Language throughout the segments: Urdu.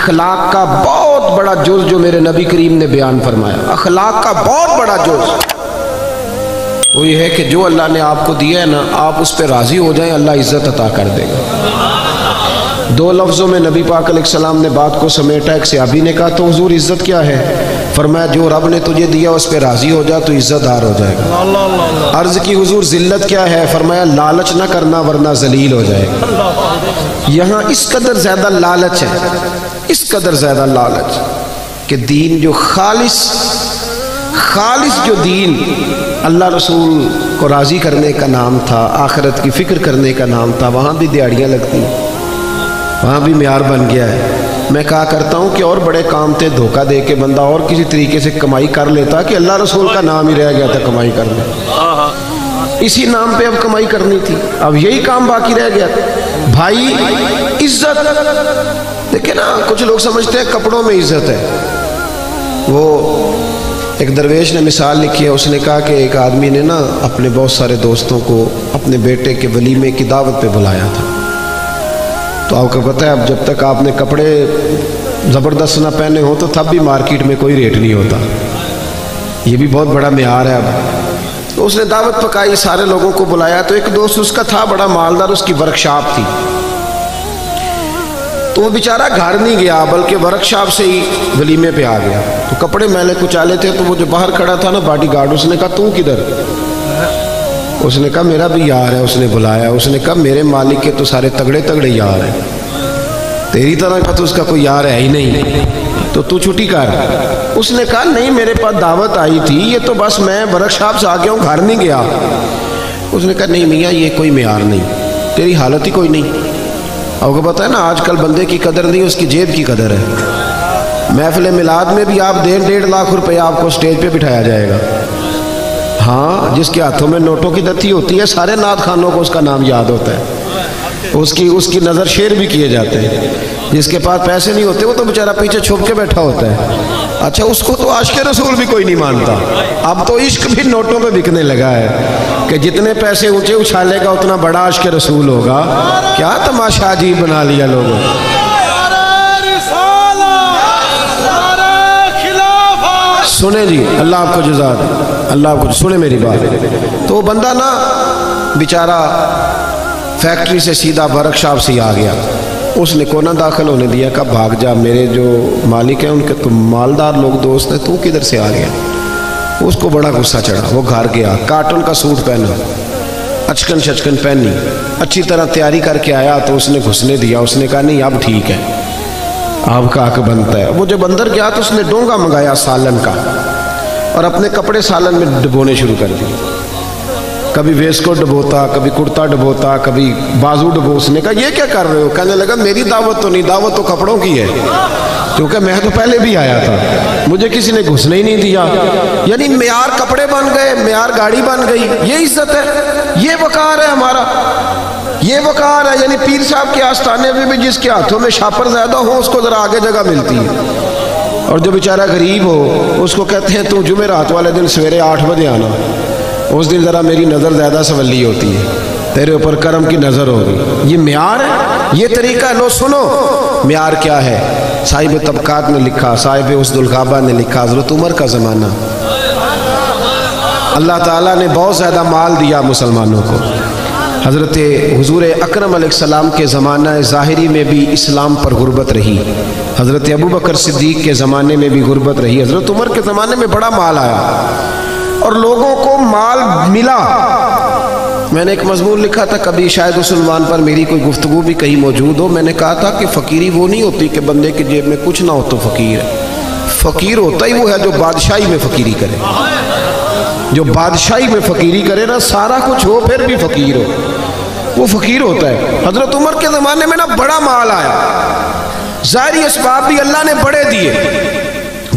اخلاق کا بہت بڑا جز جو میرے نبی کریم نے بیان فرمایا، اخلاق کا بہت بڑا جز وہ یہ ہے کہ جو اللہ نے آپ کو دیا ہے نا، آپ اس پہ راضی ہو جائیں، اللہ عزت عطا کر دے گا۔ دو لفظوں میں نبی پاک علیہ السلام نے بات کو سمیٹا۔ ایک صحابی نے کہا تو حضور عزت کیا ہے؟ فرمایا جو رب نے تجھے دیا اس پہ راضی ہو جا تو عزت دار ہو جائے گا۔ عرض کی حضور ذلت کیا ہے؟ فرمایا لالچ نہ کرنا ورنہ ذلیل ہو جائے گا۔ یہاں اس قدر زیادہ لالچ ہے، اس قدر زیادہ لالچ کہ دین جو خالص جو دین اللہ رسول کو راضی کرنے کا نام تھا، آخرت کی فکر کرنے کا نام تھا، وہاں بھی دیہڑیاں لگتی ہیں، وہاں بھی معیار بن گیا ہے۔ میں کہا کرتا ہوں کہ اور بڑے کام تھے، دھوکہ دے کے بندہ اور کسی طریقے سے کمائی کر لیتا کہ اللہ رسول کا نام ہی رہ گیا تھا کمائی کرنے، اسی نام پہ اب کمائی کرنی تھی، اب یہی کام باقی رہ گیا تھا۔ بھائی عزت دیکھیں نا، کچھ لوگ سمجھتے ہیں کپڑوں میں عزت ہے۔ وہ ایک درویش نے مثال لکھی ہے، اس نے کہا کہ ایک آدمی نے نا اپنے بہت سارے دوستوں کو اپنے بیٹے کے ولیمے کی دعوت پہ بلایا تھا، تو آپ کو پتہ ہے اب جب تک آپ نے کپڑے زبردست نہ پہنے ہوں تو تب بھی مارکیٹ میں کوئی ریٹ نہیں ہوتا، یہ بھی بہت بڑا معیار ہے۔ اب تو اس نے دعوت پکائی، سارے لوگوں کو بلایا، تو ایک دوست اس کا تھا بڑا مالدار، اس کی ورکشاپ تھی، تو وہ بیچارہ گھر نہیں گیا بلکہ ورکشاپ سے ہی ولیمے پہ آ گیا۔ تو کپڑے میلے کچالے تھے، تو وہ جو باہر کھڑا تھا نا باڈی گارڈ، اس نے کہا تو کدھر؟ اس نے کہا میرا بھی یار ہے، اس نے بلایا۔ اس نے کہا میرے مالک کے تو سارے تگڑے تگڑے یار ہیں، تیری طرح کا تو اس کا کوئی یار ہے ہی نہیں، تو تو چھٹی کر۔ اس نے کہا نہیں میرے پاس دعوت آئی تھی، یہ تو بس میں ورکشاپ سے آ گیا ہوں، گھر نہیں گیا۔ اس نے کہا نہیں میاں یہ کوئی معیار نہیں، تیری حالت ہی کوئی نہیں۔ آپ کو پتہ ہے نا آج کل بندے کی قدر نہیں، اس کی جیب کی قدر ہے۔ محفل میلاد میں بھی آپ 1.5 لاکھ روپے آپ کو سٹیج پہ بٹھایا جائے گا، ہاں جس کے ہاتھوں میں نوٹوں کی دتی ہوتی ہے، سارے نعت خانوں کو اس کا نام یاد ہوتا ہے، اس کی نظر شیر بھی کیے جاتے ہیں۔ جس کے پاس پیسے نہیں ہوتے وہ تو بیچارہ پیچھے چھپ کے بیٹھا ہوتا ہے۔ اچھا اس کو تو عاشق رسول بھی کوئی نہیں مانتا، اب تو عشق بھی نوٹوں پہ بکنے لگا ہے کہ جتنے پیسے اونچے اچھالے گا اتنا بڑا عاشق رسول ہوگا۔ کیا تماشا عجیب بنا لیا لوگوں۔ سنیں جی، اللہ آپ کو جزا دے، اللہ آپ کو سنیں میری بات۔ تو وہ بندہ نا بیچارہ فیکٹری سے سیدھا ورکشاپ سے ہی آ گیا، اس نے کونا داخل ہونے دیا، کہا بھاگ جا، میرے جو مالک ہیں ان کے تو مالدار لوگ دوست ہیں، تو کدھر سے آ گیا؟ اس کو بڑا غصہ چڑھا، وہ گھر گیا، کاٹن کا سوٹ پہنا، اچکن شچکن پہنی، اچھی طرح تیاری کر کے آیا، تو اس نے گھسنے دیا۔ اس نے کہا نہیں اب ٹھیک ہے، آپ کا حق بنتا ہے۔ وہ جب اندر گیا تو اس نے ڈونگا منگایا سالن کا اور اپنے کپڑے سالن میں ڈبونے شروع کر دیے، کبھی ویس کو ڈبوتا، کبھی کرتا ڈبوتا، کبھی بازو ڈبو۔ اس نے کہا یہ کیا کر رہے ہو؟ کہنے لگا میری دعوت تو نہیں، دعوت تو کپڑوں کی ہے، کیونکہ میں تو پہلے بھی آیا تھا، مجھے کسی نے گھسنے ہی نہیں دیا۔ یعنی معیار کپڑے بن گئے، معیار گاڑی بن گئی، یہ عزت ہے، یہ وقار ہے ہمارا، یہ وقار ہے۔ یعنی پیر صاحب کے آستانے میں بھی جس کے ہاتھوں میں شاپر زیادہ ہو اس کو ذرا آگے جگہ ملتی ہے، اور جو بیچارہ غریب ہو اس کو کہتے ہیں تو جمعرات والے دن سویرے 8 بجے آنا، اس دن ذرا میری نظر زیادہ سولی ہوتی ہے، تیرے اوپر کرم کی نظر ہوگی۔ یہ معیار ہے، یہ طریقہ ہے۔ لو سنو معیار کیا ہے۔ صاحب طبقات نے لکھا، صاحب اسد الغابہ نے لکھا، حضرت عمر کا زمانہ، اللہ تعالیٰ نے بہت زیادہ مال دیا مسلمانوں کو۔ حضرت حضور اکرم علیہ السلام کے زمانہ ظاہری میں بھی اسلام پر غربت رہی، حضرت ابوبکر صدیق کے زمانے میں بھی غربت رہی، حضرت عمر کے زمانے میں بڑا مال آیا اور لوگوں کو مال ملا۔ میں نے ایک مضمون لکھا تھا، کبھی شاید اس عنوان پر میری کوئی گفتگو بھی کہیں موجود ہو۔ میں نے کہا تھا کہ فقیری وہ نہیں ہوتی کہ بندے کی جیب میں کچھ نہ ہو تو فقیر ہے، فقیر ہوتا ہی وہ ہے جو بادشاہی میں فقیری کرے، جو بادشاہی میں فقیری کرے نا، سارا کچھ ہو پھر بھی فقیر ہو، وہ فقیر ہوتا ہے۔ حضرت عمر کے زمانے میں نا بڑا مال آیا، ظاہری اسباب بھی اللہ نے بڑے دیے،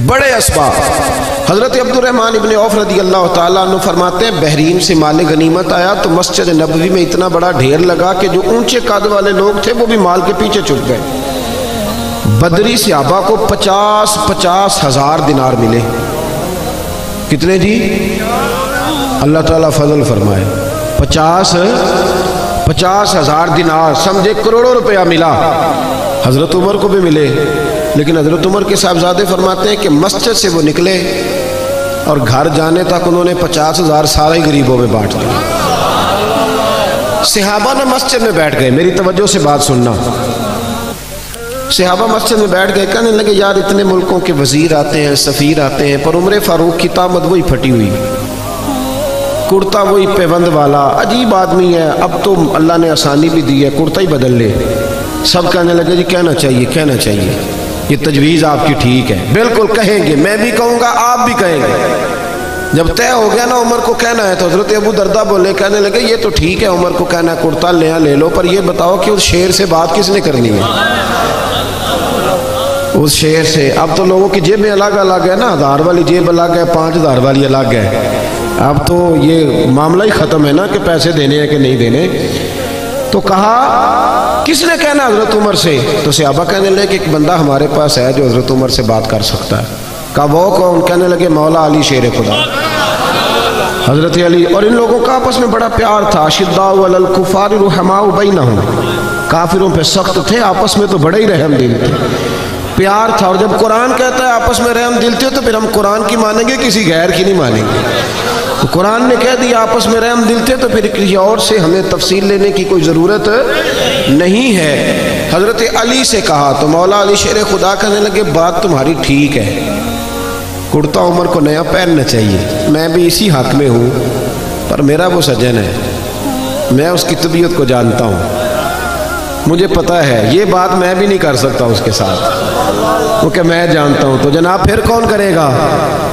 بڑے اسباب۔ حضرت عبد الرحمن ابن عوف رضی اللہ تعالیٰ عنہ فرماتے ہیں بحرین سے مال غنیمت آیا تو مسجد نبوی میں اتنا بڑا ڈھیر لگا کہ جو اونچے قد والے لوگ تھے وہ بھی مال کے پیچھے چھپ گئے۔ بدری صحابہ کو 50 ہزار دینار ملے۔ کتنے جی؟ اللہ تعالیٰ فضل فرمائے، 50 ہزار دینار، سمجھے کروڑوں روپیہ ملا۔ حضرت عمر کو بھی ملے، لیکن حضرت عمر کے صاحبزادے فرماتے ہیں کہ مسجد سے وہ نکلے اور گھر جانے تک انہوں نے 50,000 سارے غریبوں میں بانٹ دیا۔ صحابہ نے مسجد میں بیٹھ گئے، میری توجہ سے بات سننا، صحابہ مسجد میں بیٹھ گئے، کہنے لگے یار اتنے ملکوں کے وزیر آتے ہیں، سفیر آتے ہیں، پر عمر فاروق کی طامت وہی پھٹی ہوئی، کرتا وہی پیوند والا، عجیب آدمی ہے، اب تو اللہ نے آسانی بھی دی ہے، کرتا ہی بدل لے۔ سب کہنے لگے جی کہنا چاہیے کہنا چاہیے، یہ تجویز آپ کی ٹھیک ہے، بالکل کہیں گے، میں بھی کہوں گا آپ بھی کہیں گے۔ جب طے ہو گیا نا عمر کو کہنا ہے تو حضرت ابو دردہ بولے، کہنے لگے یہ تو ٹھیک ہے عمر کو کہنا ہے کرتا لے لو، پر یہ بتاؤ کہ اس شیر سے بات کس نے کرنی ہے؟ اس شیر سے اب تو لوگوں کی جیبیں الگ الگ ہے نا، 1000 والی جیب الگ ہے، 5000 والی الگ ہے، اب تو یہ معاملہ ہی ختم ہے نا کہ پیسے دینے ہیں کہ نہیں دینے۔ تو کہا کس نے کہنا حضرت عمر سے؟ تو صحابہ کہنے لگے کہ ایک بندہ ہمارے پاس ہے جو حضرت عمر سے بات کر سکتا ہے۔ کہا وہ کون؟ کہنے لگے مولا علی شیر خدا، حضرت علی۔ اور ان لوگوں کا آپس میں بڑا پیار تھا، اشداء علی الکفار رحماء بینہم، کافروں پہ سخت تھے، آپس میں تو بڑے ہی رحم دل تھے، پیار تھا۔ اور جب قرآن کہتا ہے آپس میں رحم دل تھے تو پھر ہم قرآن کی مانیں گے کسی غیر کی نہیں مانیں گے۔ تو قرآن نے کہہ دیا آپس میں رحم دل تھے تو پھر کسی اور سے ہمیں تفصیل لینے کی کوئی ضرورت نہیں ہے۔ حضرت علی سے کہا تو مولا علی شیر خدا کہنے لگے بات تمہاری ٹھیک ہے، کرتا عمر کو نیا پہننا چاہیے، میں بھی اسی حق میں ہوں، پر میرا وہ سجن ہے، میں اس کی طبیعت کو جانتا ہوں، مجھے پتہ ہے یہ بات میں بھی نہیں کر سکتا اس کے ساتھ، کیونکہ میں جانتا ہوں۔ تو جناب پھر کون کرے گا؟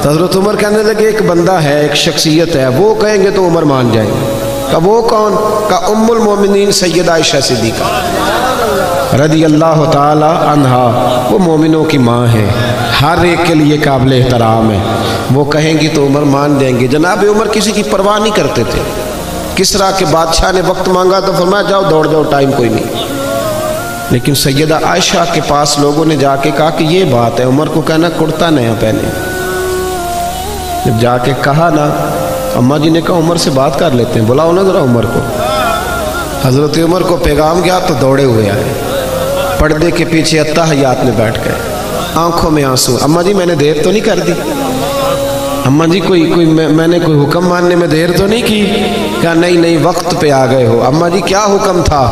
تو حضرت عمر کہنے لگے ایک بندہ ہے، ایک شخصیت ہے، وہ کہیں گے تو عمر مان جائیں گے۔ کہ وہ کون؟ کہ ام المومنین سیدہ عائشہ صدیقہ رضی اللہ تعالی عنہا، وہ مومنوں کی ماں ہے، ہر ایک کے لیے قابل احترام ہے، وہ کہیں گی تو عمر مان دیں گے۔ جناب عمر کسی کی پرواہ نہیں کرتے تھے، کسرا کے بادشاہ نے وقت مانگا تو فرمایا جاؤ دوڑ جاؤ، ٹائم کوئی نہیں۔ لیکن سیدہ عائشہ کے پاس لوگوں نے جا کے کہا کہ یہ بات ہے، عمر کو کہنا کرتا نیا پہنے۔ جب جا کے کہا نا، اماں جی نے کہا عمر سے بات کر لیتے ہیں، بلاؤ نا ذرا عمر کو۔ حضرت عمر کو پیغام گیا تو دوڑے ہوئے آئے، پردے کے پیچھے اتحیات میں بیٹھ گئے، آنکھوں میں آنسو۔ اماں جی میں نے دیر تو نہیں کر دی؟ اماں جی میں نے کوئی حکم ماننے میں دیر تو نہیں کی؟ کہا نہیں وقت پہ آ گئے ہو۔ اماں جی کیا حکم تھا؟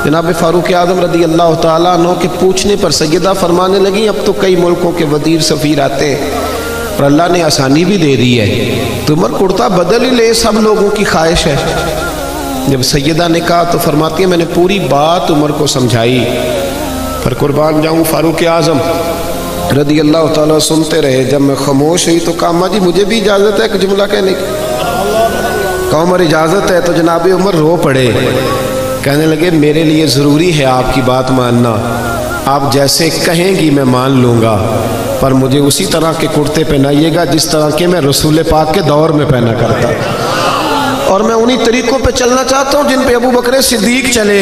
جناب فاروق اعظم رضی اللہ تعالیٰ عنہ کے پوچھنے پر سیدہ فرمانے لگی اب تو کئی ملکوں کے وزیر سفیر آتے اور اللہ نے آسانی بھی دے دی ہے، تو عمر کرتا بدل ہی لے، سب لوگوں کی خواہش ہے۔ جب سیدہ نے کہا تو فرماتی ہے میں نے پوری بات عمر کو سمجھائی، پر قربان جاؤں فاروق اعظم رضی اللہ تعالیٰ سنتے رہے۔ جب میں خاموش ہوئی تو کہا اماں جی مجھے بھی اجازت ہے کہ جملہ کہنے کی؟ کہا عمر اجازت ہے۔ تو جناب عمر رو پڑے، کہنے لگے میرے لیے ضروری ہے آپ کی بات ماننا، آپ جیسے کہیں گی میں مان لوں گا، پر مجھے اسی طرح کے کرتے پہنائیے گا جس طرح کے میں رسول پاک کے دور میں پہنا کرتا، اور میں انہی طریقوں پہ چلنا چاہتا ہوں جن پہ ابو بکر صدیق چلے۔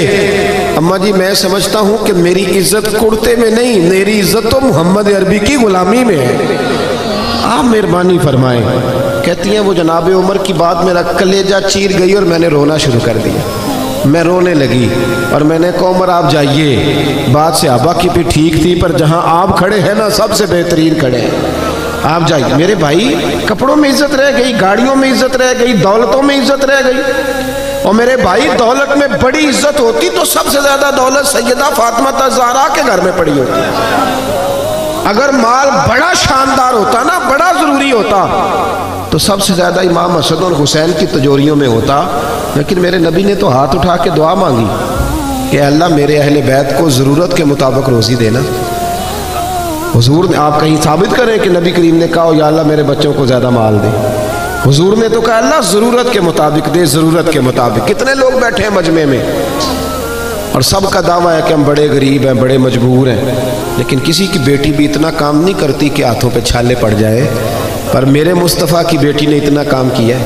اماں جی میں سمجھتا ہوں کہ میری عزت کرتے میں نہیں، میری عزت تو محمد عربی کی غلامی میں ہے، آپ مہربانی فرمائیں۔ کہتی ہیں وہ جناب عمر کی بات میرا کلیجہ چیر گئی اور میں نے رونا شروع کر دیا، میں رونے لگی اور میں نے کہا عمر آپ جائیے، بات صحابہ کی بھی ٹھیک تھی، پر جہاں آپ کھڑے ہیں نا سب سے بہترین کھڑے ہیں، آپ جائیے۔ میرے بھائی کپڑوں میں عزت رہ گئی، گاڑیوں میں عزت رہ گئی، دولتوں میں عزت رہ گئی، اور میرے بھائی دولت میں بڑی عزت ہوتی تو سب سے زیادہ دولت سیدہ فاطمہ الزہرا کے گھر میں پڑی ہوتی۔ اگر مال بڑا شاندار ہوتا نا، بڑا ضروری ہوتا تو سب سے زیادہ امام حسن اور حسین کی تجوریوں میں ہوتا، لیکن میرے نبی نے تو ہاتھ اٹھا کے دعا مانگی کہ اللہ میرے اہل بیت کو ضرورت کے مطابق روزی دینا۔ حضور نے آپ کہیں ثابت کریں کہ نبی کریم نے کہا یا اللہ میرے بچوں کو زیادہ مال دے؟ حضور نے تو کہا اللہ ضرورت کے مطابق دے، ضرورت کے مطابق۔ کتنے لوگ بیٹھے ہیں مجمع میں اور سب کا دعویٰ ہے کہ ہم بڑے غریب ہیں، بڑے مجبور ہیں، لیکن کسی کی بیٹی بھی اتنا کام نہیں کرتی کہ ہاتھوں پہ چھالے پڑ جائے، پر میرے مصطفیٰ کی بیٹی نے اتنا کام کیا ہے۔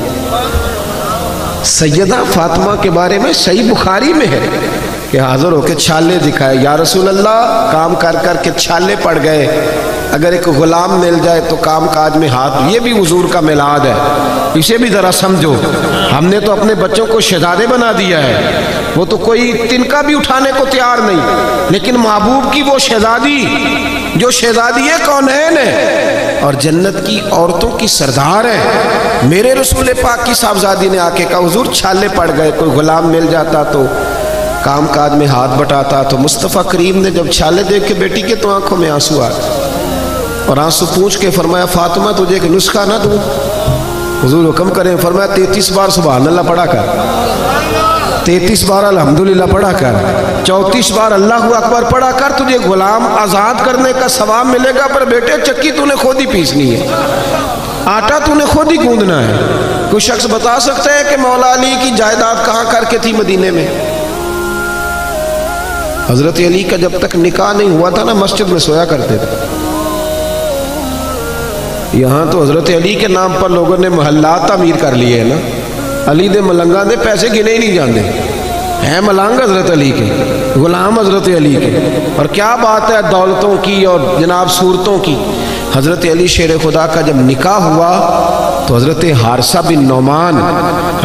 سیدہ فاطمہ کے بارے میں صحیح بخاری میں ہے کہ حاضر ہو کے چھالے دکھائے، یا رسول اللہ کام کر کر کے چھالے پڑ گئے، اگر ایک غلام مل جائے تو کام کاج میں ہاتھ، یہ بھی حضور کا میلاد ہے، اسے بھی ذرا سمجھو۔ ہم نے تو اپنے بچوں کو شہزادے بنا دیا ہے، وہ تو کوئی تنکا بھی اٹھانے کو تیار نہیں، لیکن محبوب کی وہ شہزادی جو شہزادی کونین ہے اور جنت کی عورتوں کی سردار ہے، میرے رسول پاک کی صاحبزادی نے آ کے کہا حضور چھالے پڑ گئے، کوئی غلام مل جاتا تو کام کاج میں ہاتھ بٹاتا، تو مصطفیٰ کریم نے جب چھالے دیکھ کے بیٹی کے تو آنکھوں میں آنسو آ گئے اور آنسو پوچھ کے فرمایا فاطمہ تجھے ایک نسخہ نہ دوں؟ حضور حکم کریں، فرمایا 33 بار سبحان اللہ پڑھا کر، 33 بار الحمدللہ پڑھا کر، 34 بار اللہ اکبر پڑھا کر، تجھے غلام آزاد کرنے کا ثواب ملے گا۔ پر بیٹے چکی تو نے خود ہی پیسنی ہے، آٹا تو نے خود ہی گوندنا ہے۔ کوئی شخص بتا سکتا ہے کہ مولا علی کی جائیداد کہاں کر کے تھی مدینے میں؟ حضرت علی کا جب تک نکاح نہیں ہوا تھا نا مسجد میں سویا کرتے تھے۔ یہاں تو حضرت علی کے نام پر لوگوں نے محلات تعمیر کر لیے ہیں نا، علی دے ملنگاں دے پیسے گنے ہی نہیں جاندے ہیں ملنگ حضرت علی کے، غلام حضرت علی کے، اور کیا بات ہے دولتوں کی اور جناب صورتوں کی۔ حضرت علی شیر خدا کا جب نکاح ہوا تو حضرت حارثہ بن نعمان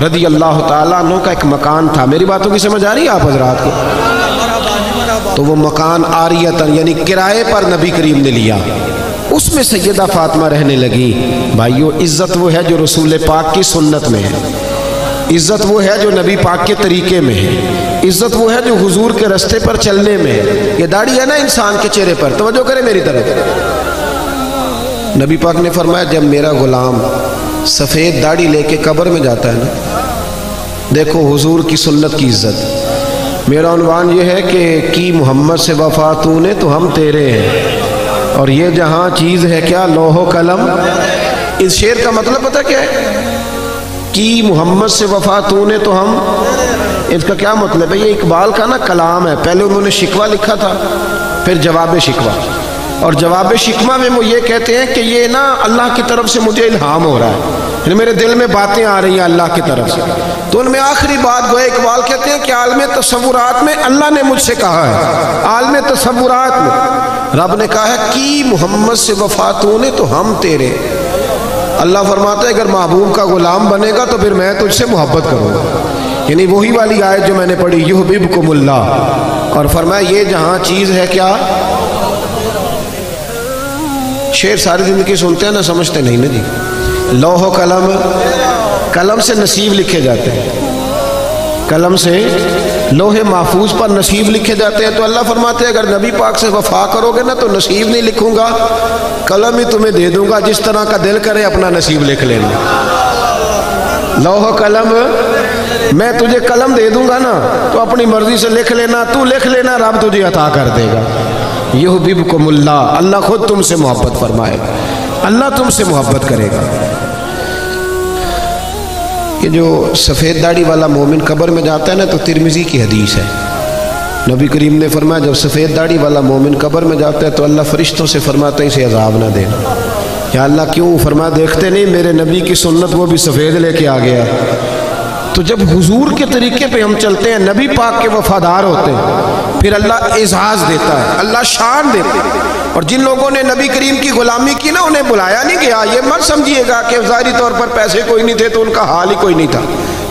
رضی اللہ تعالیٰ عنہ کا ایک مکان تھا۔ میری باتوں کی سمجھ آ رہی ہے آپ حضرات کو؟ تو وہ مکان عاریتاً یعنی کرائے پر نبی کریم نے لیا، اس میں سیدہ فاطمہ رہنے لگی۔ بھائیو عزت وہ ہے جو رسول پاک کی سنت میں ہے، عزت وہ ہے جو نبی پاک کے طریقے میں ہے، عزت وہ ہے جو حضور کے رستے پر چلنے میں ہے۔ یہ داڑھی ہے نا انسان کے چہرے پر، توجہ کرے میری طرف۔ نبی پاک نے فرمایا جب میرا غلام سفید داڑھی لے کے قبر میں جاتا ہے نا، دیکھو حضور کی سنت کی عزت۔ میرا عنوان یہ ہے کہ کی محمد سے وفا تو نے تو ہم تیرے ہیں، اور یہ جہاں چیز ہے کیا لوح و قلم۔ اس شعر کا مطلب پتہ کیا ہے؟ کی محمد سے وفا تو نے تو ہم، اس کا کیا مطلب ہے؟ یہ اقبال کا نا کلام ہے، پہلے انہوں نے شکوہ لکھا تھا، پھر جواب شکوہ، اور جواب شکوہ میں وہ یہ کہتے ہیں کہ یہ نا اللہ کی طرف سے مجھے الہام ہو رہا ہے، یعنی میرے دل میں باتیں آ رہی ہیں اللہ کی طرف سے۔ تو ان میں آخری بات گوئے اقبال کہتے ہیں کہ عالم تصورات میں اللہ نے مجھ سے کہا ہے، عالم تصورات میں رب نے کہا ہے کی محمد سے وفا تو نے تو ہم تیرے۔ اللہ فرماتا ہے اگر محبوب کا غلام بنے گا تو پھر میں تجھ سے محبت کروں گا، یعنی وہی والی آیت جو میں نے پڑھی یحببکم اللہ، اور فرمایا یہ جہاں چیز ہے کیا۔ شعر ساری زندگی سنتے ہیں نا، سمجھتے نہیں نا جی۔ لوح و قلم، قلم سے نصیب لکھے جاتے ہیں، قلم سے لوح محفوظ پر نصیب لکھے جاتے ہیں۔ تو اللہ فرماتے ہیں اگر نبی پاک سے وفا کرو گے نا تو نصیب نہیں لکھوں گا، قلم ہی تمہیں دے دوں گا، جس طرح کا دل کرے اپنا نصیب لکھ لینا۔ لوح و قلم، میں تجھے قلم دے دوں گا نا تو اپنی مرضی سے لکھ لینا، تو لکھ لینا، رب تجھے عطا کر دے گا۔ یحببکم اللہ، اللہ خود تم سے محبت فرمائے گا، اللہ تم سے محبت کرے گا۔ یہ جو سفید داڑھی والا مومن قبر میں جاتا ہے نا تو ترمذی کی حدیث ہے، نبی کریم نے فرمایا جب سفید داڑھی والا مومن قبر میں جاتا ہے تو اللہ فرشتوں سے فرماتا ہے اسے عذاب نہ دینا۔ یا اللہ کیوں؟ فرمایا دیکھتے نہیں میرے نبی کی سنت وہ بھی سفید لے کے آ گیا۔ تو جب حضور کے طریقے پہ ہم چلتے ہیں، نبی پاک کے وفادار ہوتے ہیں، پھر اللہ اعزاز دیتا ہے، اللہ شان دیتا ہے۔ اور جن لوگوں نے نبی کریم کی غلامی کی نا انہیں بلایا نہیں گیا، یہ مت سمجھیے گا کہ ظاہری طور پر پیسے کوئی نہیں تھے تو ان کا حال ہی کوئی نہیں تھا۔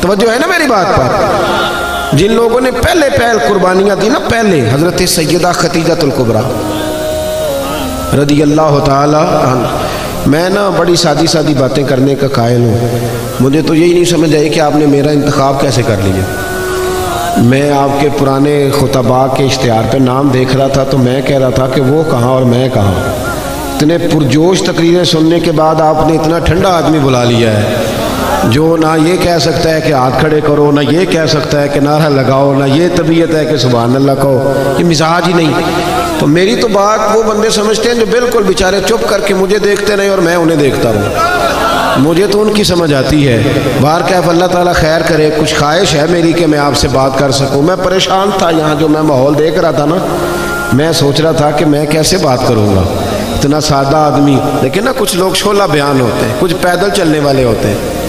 توجہ ہے نا میری بات پر؟ جن لوگوں نے پہلے قربانیاں دی نا، پہلے حضرت سیدہ خدیجہ الکبریٰ رضی اللہ تعالی عنہ۔ میں نا بڑی سادی سادی باتیں کرنے کا قائل ہوں، مجھے تو یہی نہیں سمجھ آئی کہ آپ نے میرا انتخاب کیسے کر لیا۔ میں آپ کے پرانے خطباء کے اشتہار پہ نام دیکھ رہا تھا تو میں کہہ رہا تھا کہ وہ کہاں اور میں کہاں۔ اتنے پرجوش تقریریں سننے کے بعد آپ نے اتنا ٹھنڈا آدمی بلا لیا ہے جو نہ یہ کہہ سکتا ہے کہ ہاتھ کھڑے کرو، نہ یہ کہہ سکتا ہے کہ نعرہ لگاؤ، نہ یہ طبیعت ہے کہ سبحان اللہ کہو، یہ مزاج ہی نہیں۔ تو میری تو بات وہ بندے سمجھتے ہیں جو بالکل بیچارے چپ کر کے مجھے دیکھتے نہیں اور میں انہیں دیکھتا ہوں، مجھے تو ان کی سمجھ آتی ہے۔ باہر کیف اللہ تعالیٰ خیر کرے، کچھ خواہش ہے میری کہ میں آپ سے بات کر سکوں۔ میں پریشان تھا یہاں جو میں ماحول دیکھ رہا تھا نا، میں سوچ رہا تھا کہ میں کیسے بات کروں گا، اتنا سادہ آدمی۔ لیکن نا کچھ لوگ شعلہ بیان ہوتے ہیں، کچھ پیدل چلنے والے ہوتے ہیں،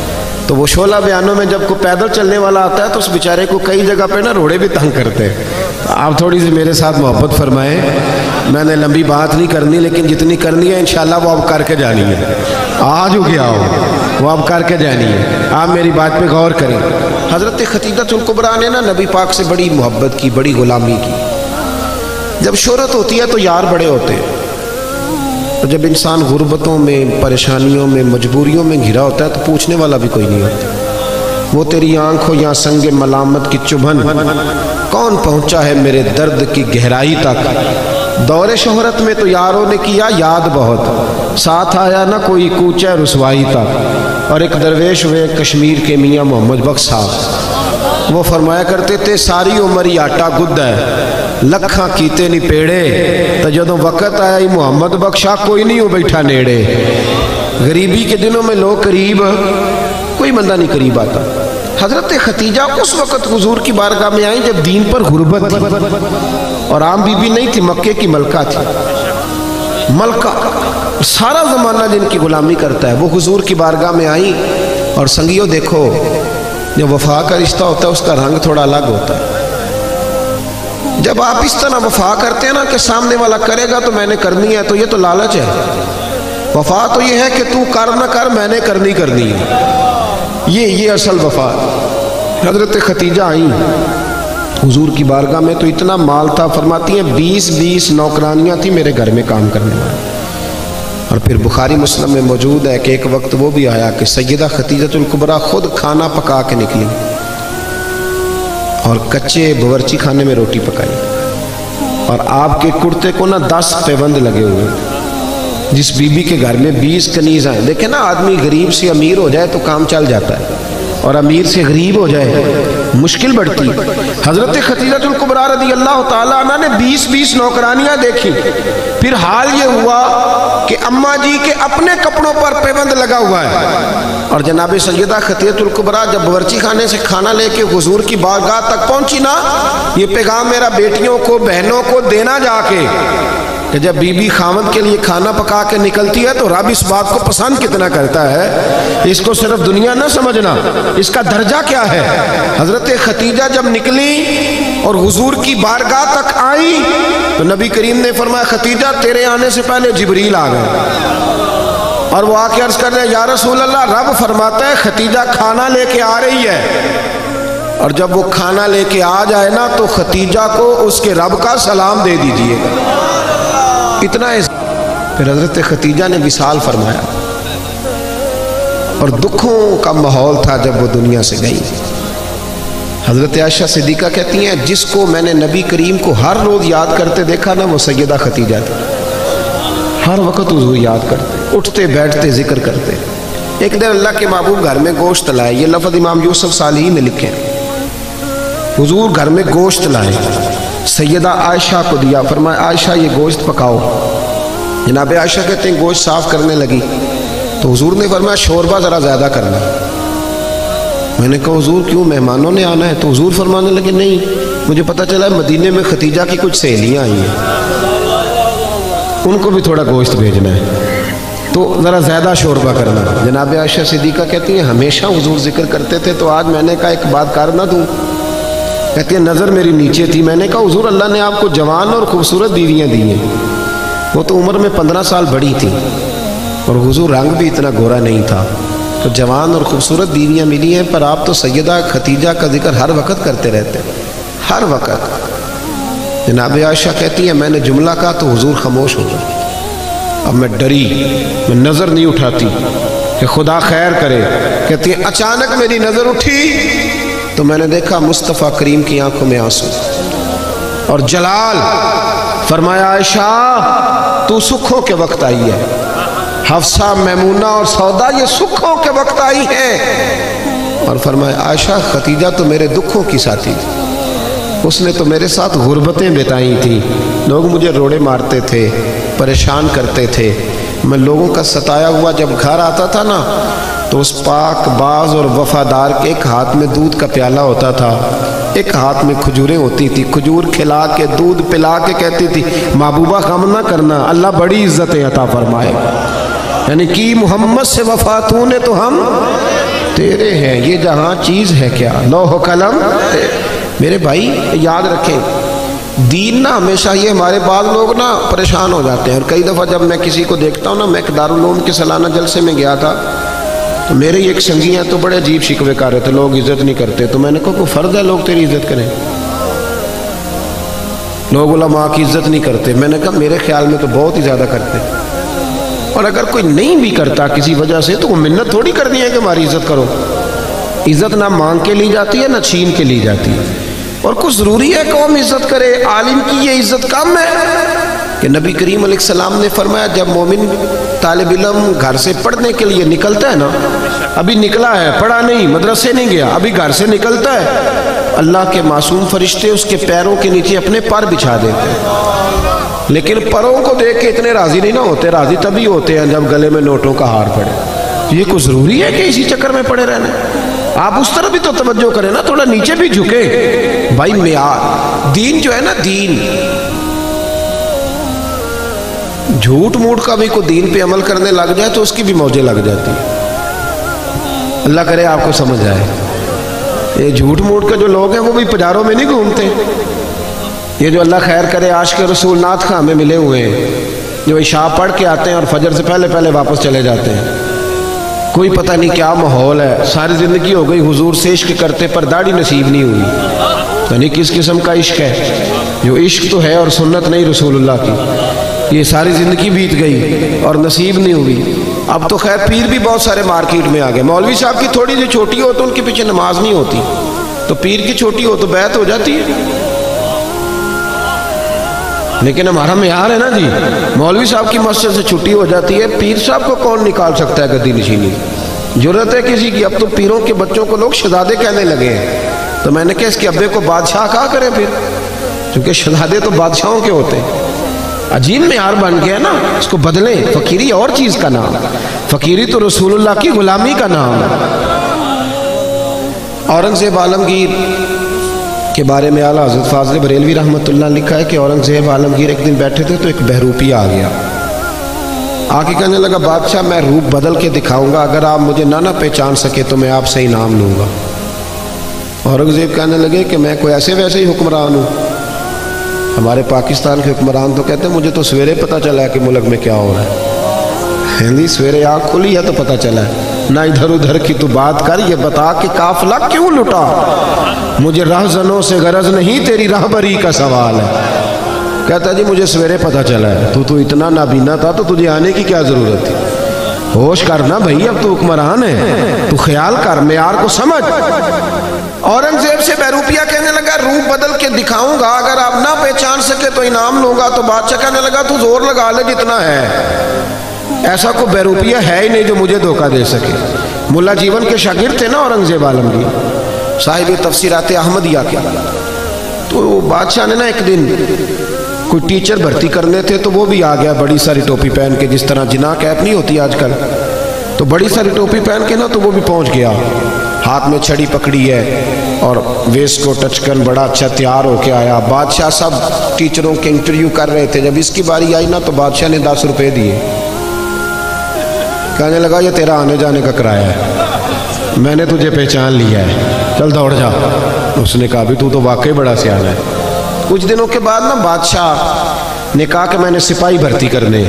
تو وہ شعلہ بیانوں میں جب کوئی پیدل چلنے والا آتا ہے تو اس بیچارے کو کئی جگہ پہ نا روڑے بھی تنگ کرتے ہیں۔ تو آپ تھوڑی سی میرے ساتھ محبت فرمائیں، میں نے لمبی بات نہیں کرنی، لیکن جتنی کرنی ہے انشاءاللہ وہ آپ کر کے جانی ہے۔ آج ہو گیا ہو وہ آپ کر کے جانی ہے، آپ میری بات پہ غور کریں۔ حضرت خدیجہ الکبریٰ نے نا نبی پاک سے بڑی محبت کی، بڑی غلامی کی۔ جب شہرت ہوتی ہے تو یار بڑے ہوتے ہیں، اور جب انسان غربتوں میں، پریشانیوں میں، مجبوریوں میں گھرا ہوتا ہے تو پوچھنے والا بھی کوئی نہیں ہوتا۔ وہ تیری آنکھوں یا سنگ ملامت کی چبھن، کون پہنچا ہے میرے درد کی گہرائی تک؟ دور شہرت میں تو یاروں نے کیا یاد بہت، ساتھ آیا نہ کوئی کوچہ رسوائی تک۔ اور ایک درویش ہوئے کشمیر کے میاں محمد بخش صاحب، وہ فرمایا کرتے تھے ساری عمر ہی آٹا گد ہے، لکھاں کیتے نہیں پیڑے، تو جدوں وقت آیا ہی محمد بخشا کوئی نہیں ہو بیٹھا نیڑے۔ غریبی کے دنوں میں لوگ قریب، کوئی بندہ نہیں قریب آتا۔ حضرت ختیجہ اس وقت حضور کی بارگاہ میں آئیں جب دین پر غربت تھی، اور عام بی بی نہیں تھی، مکے کی ملکہ تھی۔ ملکہ سارا زمانہ جن کی غلامی کرتا ہے، وہ حضور کی بارگاہ میں آئیں۔ اور سنگیو دیکھو، جب وفا کا رشتہ ہوتا ہے اس کا رنگ تھوڑا الگ ہوتا ہے۔ جب آپ اس طرح وفا کرتے ہیں نا کہ سامنے والا کرے گا تو میں نے کرنی ہے، تو یہ تو لالچ ہے۔ وفا تو یہ ہے کہ تو کر نہ کر، میں نے کرنی ہے، یہ اصل وفا۔ حضرت ختیجہ آئیں حضور کی بارگاہ میں، تو اتنا مال تھا، فرماتی ہیں 20 نوکرانیاں تھیں میرے گھر میں کام کرنے والی۔ اور پھر بخاری مسلم میں موجود ہے کہ ایک وقت وہ بھی آیا کہ سیدہ ختیجہ الکبریٰ خود کھانا پکا کے نکلی اور کچے باورچی خانے میں روٹی پکائی، اور آپ کے کرتے کو نا 10 پیوند لگے ہوئے۔ جس بی بی کے گھر میں 20 کنیز آئیں، دیکھیں نا، آدمی غریب سے امیر ہو جائے تو کام چل جاتا ہے، اور امیر سے غریب ہو جائے مشکل بڑھتی۔ حضرت ختیجہ الکبریٰ رضی اللہ تعالیٰ عنہ نے 20 نوکرانیاں دیکھی۔ پھر حال یہ ہوا کہ اماں جی کے اپنے کپڑوں پر پیبند لگا ہوا ہے، اور جناب سیدہ ختیجہ الکبریٰ جب باورچی خانے سے کھانا لے کے حضور کی بارگاہ تک پہنچی نا، یہ پیغام میرا بیٹیوں کو، بہنوں کو دینا جا کے کہ جب بی بی خاوند کے لیے کھانا پکا کے نکلتی ہے تو رب اس بات کو پسند کتنا کرتا ہے، اس کو صرف دنیا نہ سمجھنا، اس کا درجہ کیا ہے۔ حضرت ختیجہ جب نکلی اور حضور کی بارگاہ تک آئی تو نبی کریم نے فرمایا ختیجہ تیرے آنے سے پہلے جبریل آ گئے، اور وہ آ کے عرض کر رہے ہیں یا رسول اللہ، رب فرماتا ہے ختیجہ کھانا لے کے آ رہی ہے، اور جب وہ کھانا لے کے آ جائے نا تو ختیجہ کو اس کے رب کا سلام دے دیجئے گا۔ اتنا ہے۔ پھر حضرت ختیجہ نے وصال فرمایا، اور دکھوں کا ماحول تھا جب وہ دنیا سے گئی۔ حضرت عائشہ صدیقہ کہتی ہیں جس کو میں نے نبی کریم کو ہر روز یاد کرتے دیکھا نا، وہ سیدہ ختیجہ تھی۔ ہر وقت حضور یاد کرتے، اٹھتے بیٹھتے ذکر کرتے۔ ایک دن اللہ کے محبوب گھر میں گوشت لائے، یہ لفظ امام یوسف صالحی میں لکھے، حضور گھر میں گوشت لائے، سیدہ عائشہ کو دیا، فرمایا عائشہ یہ گوشت پکاؤ۔ جناب عائشہ کہتے ہیں گوشت صاف کرنے لگی تو حضور نے فرمایا شوربہ ذرا زیادہ کرنا۔ میں نے کہا حضور کیوں، مہمانوں نے آنا ہے؟ تو حضور فرمانے لگے نہیں، مجھے پتہ چلا مدینے میں ختیجہ کی کچھ سہیلیاں آئی ہیں، ان کو بھی تھوڑا گوشت بھیجنا ہے، تو ذرا زیادہ شوربہ کرنا۔ جناب عائشہ صدیقہ کہتی ہیں ہمیشہ حضور ذکر کرتے تھے، تو آج میں نے کہا ایک بات کر نہ دوں؟ کہتی ہے نظر میری نیچے تھی، میں نے کہا حضور اللہ نے آپ کو جوان اور خوبصورت بیویاں دی ہیں، وہ تو عمر میں 15 سال بڑی تھی، اور حضور رنگ بھی اتنا گورا نہیں تھا، تو جوان اور خوبصورت بیویاں ملی ہیں، پر آپ تو سیدہ ختیجہ کا ذکر ہر وقت کرتے رہتے، ہر وقت۔ جناب عائشہ کہتی ہے میں نے جملہ کہا تو حضور خاموش ہو گئے۔ اب میں ڈری، میں نظر نہیں اٹھاتی کہ خدا خیر کرے۔ کہتی ہے اچانک میری نظر اٹھی تو میں نے دیکھا مصطفیٰ کریم کی آنکھوں میں آنسو اور جلال۔ فرمایا عائشہ تو سکھوں کے وقت آئی ہے، حفصہ، میمونہ اور سودا یہ سکھوں کے وقت آئی ہیں، اور فرمایا عائشہ ختیجہ تو میرے دکھوں کی ساتھی تھی، اس نے تو میرے ساتھ غربتیں بتائی تھیں، لوگ مجھے روڑے مارتے تھے، پریشان کرتے تھے، میں لوگوں کا ستایا ہوا جب گھر آتا تھا نا تو اس پاک باز اور وفادار کے ایک ہاتھ میں دودھ کا پیالہ ہوتا تھا، ایک ہاتھ میں کھجوریں ہوتی تھی، کھجور کھلا کے دودھ پلا کے کہتی تھی محبوبہ غم نہ کرنا، اللہ بڑی عزتیں عطا فرمائے گا، یعنی کہ محمد سے وفا تو نے تو ہم تیرے ہیں، یہ جہاں چیز ہے کیا لوح و قلم۔ میرے بھائی یاد رکھیں دین نہ ہمیشہ یہ ہمارے بعض لوگ نا پریشان ہو جاتے ہیں، اور کئی دفعہ جب میں کسی کو دیکھتا ہوں نا، میں ایک دارالعلوم کے سالانہ جلسے میں گیا تھا تو میرے ایک سنگی ہیں تو بڑے عجیب شکوے کر رہے تھے، لوگ عزت نہیں کرتے، تو میں نے کہا کوئی فرض ہے لوگ تیری عزت کریں؟ لوگ علماء کی عزت نہیں کرتے، میں نے کہا میرے خیال میں تو بہت ہی زیادہ کرتے، اور اگر کوئی نہیں بھی کرتا کسی وجہ سے تو وہ منت تھوڑی کر دی ہے کہ ہماری عزت کرو. عزت نہ مانگ کے لی جاتی ہے نہ چھین کے لی جاتی ہے. اور کچھ ضروری ہے قوم عزت کرے. عالم کی یہ عزت کم ہے کہ نبی کریم علیہ السلام نے فرمایا جب مومن طالب علم گھر سے پڑھنے کے لیے نکلتا ہے نا، ابھی نکلا ہے، پڑھا نہیں، مدرسے نہیں گیا، ابھی گھر سے نکلتا ہے، اللہ کے معصوم فرشتے اس کے پیروں کے نیچے اپنے پر بچھا دیتے ہیں. لیکن پروں کو دیکھ کے اتنے راضی نہیں نہ ہوتے. راضی تبھی ہوتے ہیں جب گلے میں نوٹوں کا ہار پڑے. یہ کوئی ضروری ہے کہ اسی چکر میں پڑے رہنا؟ آپ اس طرح بھی تو توجہ کریں نا، تھوڑا نیچے بھی جھکے. بھائی معیار دین جو ہے نا، دین جھوٹ موٹ کا بھی کوئی دین پہ عمل کرنے لگ جائے تو اس کی بھی موجیں لگ جاتی. اللہ کرے آپ کو سمجھ آئے. یہ جھوٹ موٹ کے جو لوگ ہیں وہ بھی پجاروں میں نہیں گھومتے. یہ جو اللہ خیر کرے عاشق رسول نعت خواں میں ملے ہوئے ہیں، جو عشاء پڑھ کے آتے ہیں اور فجر سے پہلے پہلے واپس چلے جاتے ہیں. کوئی پتہ نہیں کیا ماحول ہے. ساری زندگی ہو گئی حضور سے عشق کرتے پر داڑھی نصیب نہیں ہوئی. یعنی کس قسم کا عشق ہے؟ جو عشق تو ہے اور سنت نہیں رسول اللہ کی. یہ ساری زندگی بیت گئی اور نصیب نہیں ہوئی. اب تو خیر پیر بھی بہت سارے مارکیٹ میں آ گئے. مولوی صاحب کی تھوڑی سی چھوٹی ہو تو ان کے پیچھے نماز نہیں ہوتی، تو پیر کی چھوٹی ہو تو بیعت ہو جاتی ہے. لیکن ہمارا معیار ہے نا جی، مولوی صاحب کی مسجد سے چھٹی ہو جاتی ہے، پیر صاحب کو کون نکال سکتا ہے گدی نشینی؟ جرت ہے کسی کی؟ اب تو پیروں کے بچوں کو لوگ شہزادے کہنے لگے ہیں. تو میں نے کہا اس کے ابے کو بادشاہ کہا کریں پھر، کیونکہ شہزادے تو بادشاہوں کے ہوتے ہیں. عجیب معیار بن گیا نا، اس کو بدلیں. فقیری اور چیز کا نام، فقیری تو رسول اللہ کی غلامی کا نام ہے. اورنگزیب عالمگیر کے بارے میں اعلیٰ حضرت فاضل بریلوی رحمۃ اللہ لکھا ہے کہ اورنگزیب عالمگیر ایک دن بیٹھے تھے تو ایک بہروپی آ گیا. آ کے کہنے لگا بادشاہ میں روپ بدل کے دکھاؤں گا، اگر آپ مجھے نہ پہچان سکے تو میں آپ سے انعام لوں گا. اورنگزیب کہنے لگے کہ میں کوئی ایسے ویسے ہی حکمران ہوں. ہمارے پاکستان کے حکمران تو کہتے ہیں مجھے تو سویرے پتہ چلا ہے کہ ملک میں کیا ہو رہا ہے. ہندی سویرے آنکھ کھلی ہے تو پتہ چلا ہے. نہ ادھر ادھر کی تو بات کر، یہ بتا کہ قافلہ کیوں لٹا. مجھے رہزنوں سے غرض نہیں، تیری راہبری کا سوال ہے. کہتا جی مجھے سویرے پتہ چلا ہے. تو اتنا نابینا تھا تو تجھے آنے کی کیا ضرورت تھی؟ ہوش کرنا بھائی، اب تو حکمران ہے، تو خیال کر، معیار کو سمجھ. اورنگزیب سے بہروپیہ کہنے لگا روپ بدل کے دکھاؤں گا، اگر آپ نہ پہچان سکے تو انعام لوں گا. تو بادشاہ کہنے لگا تو زور لگا لے جتنا ہے، ایسا کوئی بہروپیہ ہے ہی نہیں جو مجھے دھوکہ دے سکے. ملا جیون کے شاگرد تھے نا اورنگزیب عالمگیر، صاحب تفسیرات احمدیہ کے. تو بادشاہ نے نا ایک دن کوئی ٹیچر بھرتی کرنے تھے تو وہ بھی آ گیا بڑی ساری ٹوپی پہن کے، جس طرح جناح کیپ نہیں ہوتی آج کل، تو بڑی ساری ٹوپی پہن کے نا تو وہ بھی پہنچ گیا. ہاتھ میں چھڑی پکڑی ہے اور ویسٹ کو ٹچ کر بڑا اچھا تیار ہو کے آیا. بادشاہ سب ٹیچروں کے انٹرویو کر رہے تھے. جب اس کی باری آئی نا تو بادشاہ نے 10 روپے دیے. کہنے لگا یہ تیرا آنے جانے کا کرایہ ہے، میں نے تجھے پہچان لیا ہے، چل دوڑ جا. اس نے کہا بھی تو واقعی بڑا سیاح ہے. کچھ دنوں کے بعد نا بادشاہ نے کہا کہ میں نے سپاہی بھرتی کرنے،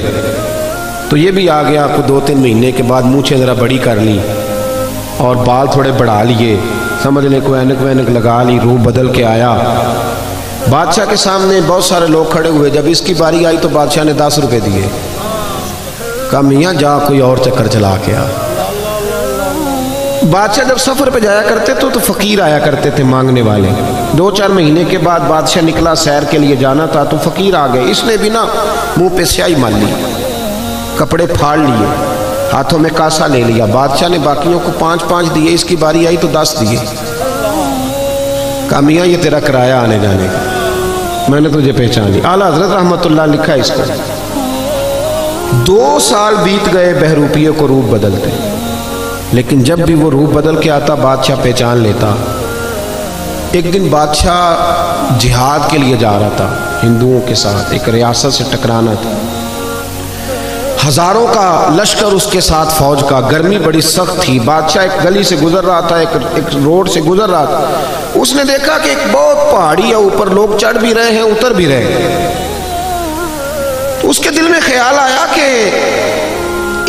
تو یہ بھی آ گیا. کو 2-3 مہینے کے بعد مونچھیں ذرا بڑی کر لی اور بال تھوڑے بڑھا لیے، سمجھ لیں کوئی اینک وینک لگا لی، روح بدل کے آیا. بادشاہ کے سامنے بہت سارے لوگ کھڑے ہوئے. جب اس کی باری آئی تو بادشاہ نے 10 روپے دیے. کہا میاں جا کوئی اور چکر چلا کے آ. بادشاہ جب سفر پہ جایا کرتے تو فقیر آیا کرتے تھے مانگنے والے. 2-4 مہینے کے بعد بادشاہ نکلا سیر کے لیے جانا تھا تو فقیر آ گئے. اس نے بھی نا منہ پہ سیاہی مال لی، کپڑے پھاڑ لیے، ہاتھوں میں کاسا لے لیا. بادشاہ نے باقیوں کو 5-5 دیے، اس کی باری آئی تو 10 دیے. کہا میاں یہ تیرا کرایہ آنے جانے کا، میں نے تجھے پہچان لی. اعلیٰ حضرت رحمۃ اللہ لکھا ہے اس کو. 2 سال بیت گئے بہروپیے کو روپ بدلتے، لیکن جب بھی وہ روپ بدل کے آتا بادشاہ پہچان لیتا. ایک دن بادشاہ جہاد کے لیے جا رہا تھا ہندوؤں کے ساتھ، ایک ریاست سے ٹکرانا تھا. ہزاروں کا لشکر اس کے ساتھ فوج کا. گرمی بڑی سخت تھی. بادشاہ ایک گلی سے گزر رہا تھا، ایک روڈ سے گزر رہا تھا. اس نے دیکھا کہ ایک بہت پہاڑی ہے، اوپر لوگ چڑھ بھی رہے ہیں اتر بھی رہے ہیں. تو اس کے دل میں خیال آیا کہ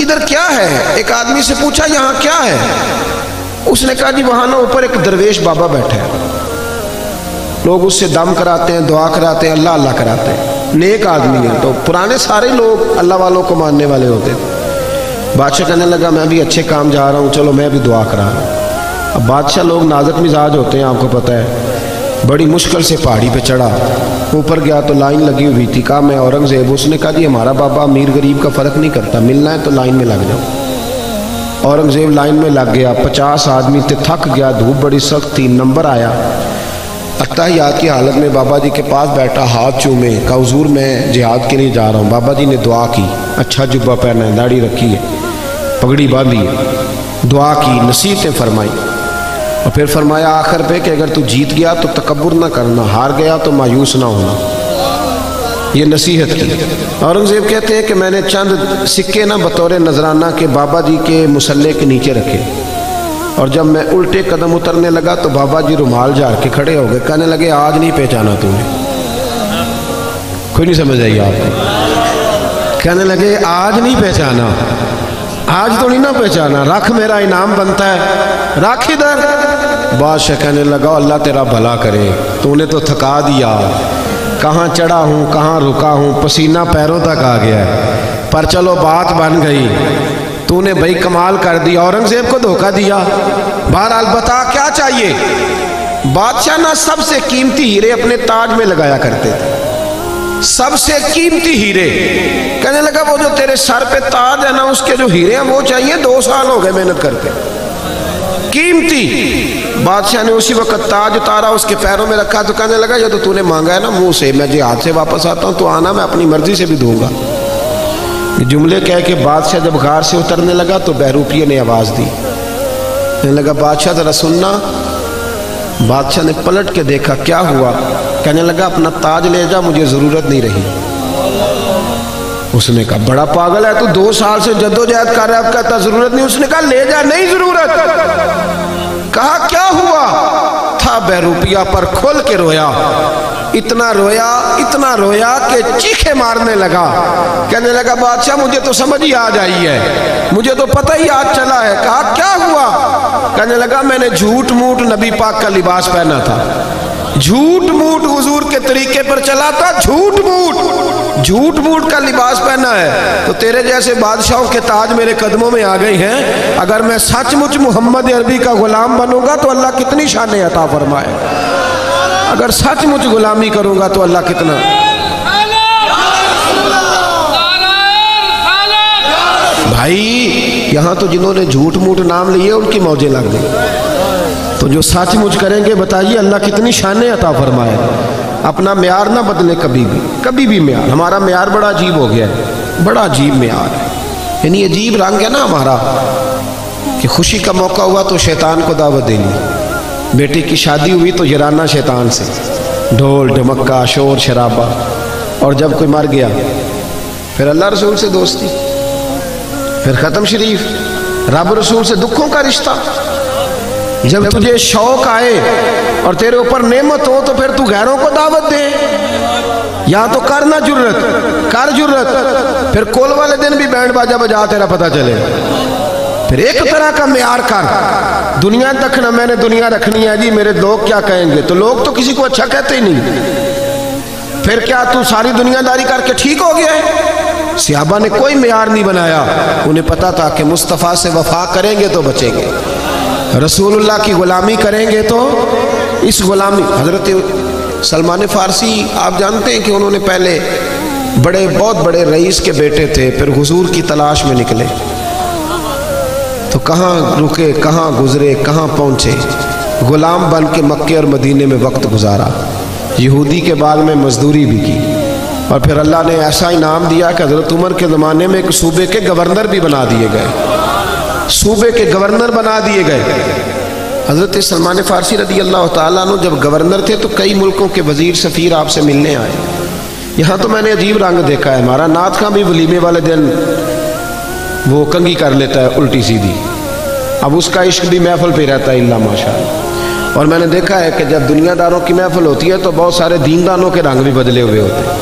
ادھر کیا ہے. ایک آدمی سے پوچھا یہاں کیا ہے. اس نے کہا جی وہاں نا اوپر ایک درویش بابا بیٹھے ہیں، لوگ اس سے دم کراتے ہیں، دعا کراتے ہیں، اللہ اللہ کراتے ہیں، نیک آدمی ہے. تو پرانے سارے لوگ اللہ والوں کو ماننے والے ہوتے ہیں. بادشاہ کہنے لگا میں بھی اچھے کام جا رہا ہوں، چلو میں بھی دعا کرا رہا ہوں۔ اب بادشاہ لوگ نازک مزاج ہوتے ہیں، آپ کو پتہ ہے۔ بڑی مشکل سے پہاڑی پہ چڑھا، اوپر گیا تو لائن لگی ہوئی تھی۔ کہا میں اورنگزیب، اس نے کہا جی ہمارا بابا امیر غریب کا فرق نہیں کرتا، ملنا ہے تو لائن میں لگ جاؤ۔ اورنگزیب لائن میں لگ گیا، 50 آدمی تھے، تھک گیا، دھوپ بڑی سخت تھی، نمبر آیا، اتحیات کی حالت میں بابا جی کے پاس بیٹھا، ہاتھ چومے، کہا حضور میں جہاد کے لیے جا رہا ہوں۔ بابا جی نے دعا کی، اچھا جبہ پہنا ہے، داڑھی رکھی ہے، پگڑی باندھی ہے، دعا کی، نصیحتیں فرمائی، اور پھر فرمایا آخر پہ کہ اگر تو جیت گیا تو تکبر نہ کرنا، ہار گیا تو مایوس نہ ہونا، یہ نصیحت کی۔ اورنگزیب کہتے ہیں کہ میں نے چند سکے نہ بطور نذرانہ کے بابا جی کے مصلے کے نیچے رکھے، اور جب میں الٹے قدم اترنے لگا تو بابا جی رومال جھاڑ کے کھڑے ہو گئے، کہنے لگے آج نہیں پہچانا تم نے۔ کوئی نہیں سمجھ آئی آپ کو؟ کہنے لگے آج نہیں پہچانا، آج تو نہیں نہ پہچانا، رکھ میرا انعام بنتا ہے، رکھ ادھر۔ بادشاہ کہنے لگا اللہ تیرا بھلا کرے، تو نے تو تھکا دیا، کہاں چڑھا ہوں کہاں رکا ہوں، پسینہ پیروں تک آ گیا ہے، پر چلو بات بن گئی، تو نے بھائی کمال کر دیا، اورنگزیب کو دھوکہ دیا۔ بہرحال بتا کیا چاہیے؟ بادشاہ نہ سب سے قیمتی ہیرے اپنے تاج میں لگایا کرتے تھے، سب سے قیمتی ہیرے۔ کہنے لگا وہ جو تیرے سر پہ تاج ہے نا، اس کے جو ہیرے ہیں وہ چاہیے، 2 سال ہو گئے محنت کرتے، قیمتی۔ بادشاہ نے اسی وقت تاج اتارا، اس کے پیروں میں رکھا، تو کہنے لگا یہ تو نے مانگا ہے نا منہ سے، میں جہاد سے واپس آتا ہوں تو آنا، میں اپنی مرضی سے بھی دوں گا۔ یہ جملے کہہ کے بادشاہ جب غار سے اترنے لگا تو بہروپیے نے آواز دی، کہنے لگا بادشاہ ذرا سننا۔ بادشاہ نے پلٹ کے دیکھا، کیا ہوا؟ کہنے لگا اپنا تاج لے جا، مجھے ضرورت نہیں رہی۔ اس نے کہا بڑا پاگل ہے تو، 2 سال سے جدوجہد کر رہا ہے، اب کہتا ضرورت نہیں۔ اس نے کہا لے جا، نہیں ضرورت۔ کہا کیا ہوا؟ تھا بہروپیہ پر کھول کے رویا، اتنا رویا کہ چیخے مارنے لگا۔ کہنے لگا بادشاہ مجھے تو سمجھ ہی آج آئی ہے، مجھے تو پتہ ہی آج چلا ہے۔ کہا کیا ہوا؟ کہنے لگا میں نے جھوٹ موٹ نبی پاک کا لباس پہنا تھا، جھوٹ موٹ حضور کے طریقے پر چلا تھا، جھوٹ موٹ کا لباس پہنا ہے، تو تیرے جیسے بادشاہوں کے تاج میرے قدموں میں آ گئی ہیں۔ اگر میں سچ مچ محمد عربی کا غلام بنوں گا تو اللہ کتنی شانیں عطا فرمائے، اگر سچ مچ غلامی کروں گا تو اللہ کتنا۔ بھائی یہاں تو جنہوں نے جھوٹ موٹ نام لیے ان کی موجیں لگ گئی، تو جو سچ مچ کریں گے بتائیے اللہ کتنی شانیں عطا فرمائے۔ اپنا معیار نہ بدلے کبھی بھی معیار، ہمارا معیار بڑا عجیب ہو گیا ہے، بڑا عجیب معیار ہے، یعنی عجیب رنگ ہے نا ہمارا، کہ خوشی کا موقع ہوا تو شیطان کو دعوت دے لی، بیٹی کی شادی ہوئی تو یرانہ شیطان سے، ڈھول ڈھمکا شور شرابہ، اور جب کوئی مر گیا پھر اللہ رسول سے دوستی، پھر ختم شریف، رب رسول سے دکھوں کا رشتہ۔ جب تجھے شوق آئے اور تیرے اوپر نعمت ہو تو پھر تو غیروں کو دعوت دے، یا تو کرنا کر جرت، پھر کول والے دن بھی بینڈ باجا بجا تیرا پتہ چلے، پھر ایک طرح کا معیار کر، دنیا دکھنا میں نے دنیا رکھنی ہے جی، میرے لوگ کیا کہیں گے، تو لوگ تو کسی کو اچھا کہتے ہی نہیں، پھر کیا تو ساری دنیا داری کر کے ٹھیک ہو گیا ہے؟ صحابہ نے کوئی معیار نہیں بنایا، انہیں پتا تھا کہ مصطفیٰ سے وفا کریں گے تو بچیں گے، رسول اللہ کی غلامی کریں گے تو اس غلامی۔ حضرت سلمان فارسی آپ جانتے ہیں کہ انہوں نے پہلے بہت بڑے رئیس کے بیٹے تھے، پھر حضور کی تلاش میں نکلے تو کہاں رکے، کہاں گزرے، کہاں پہنچے، غلام بن کے مکے اور مدینے میں وقت گزارا، یہودی کے باغ میں مزدوری بھی کی، اور پھر اللہ نے ایسا انعام دیا کہ حضرت عمر کے زمانے میں ایک صوبے کے گورنر بھی بنا دیے گئے، صوبے کے گورنر بنا دیے گئے۔ حضرت سلمان فارسی رضی اللہ تعالیٰ عنہ جب گورنر تھے تو کئی ملکوں کے وزیر سفیر آپ سے ملنے آئے۔ یہاں تو میں نے عجیب رنگ دیکھا ہے، ہمارا نعت خاں بھی ولیمے والے دن وہ کنگھی کر لیتا ہے الٹی سیدھی، اب اس کا عشق بھی محفل پہ رہتا ہے، اللہ ماشاءاللہ۔ اور میں نے دیکھا ہے کہ جب دنیا داروں کی محفل ہوتی ہے تو بہت سارے دیندانوں کے رنگ بھی بدلے ہوئے ہوتے ہیں،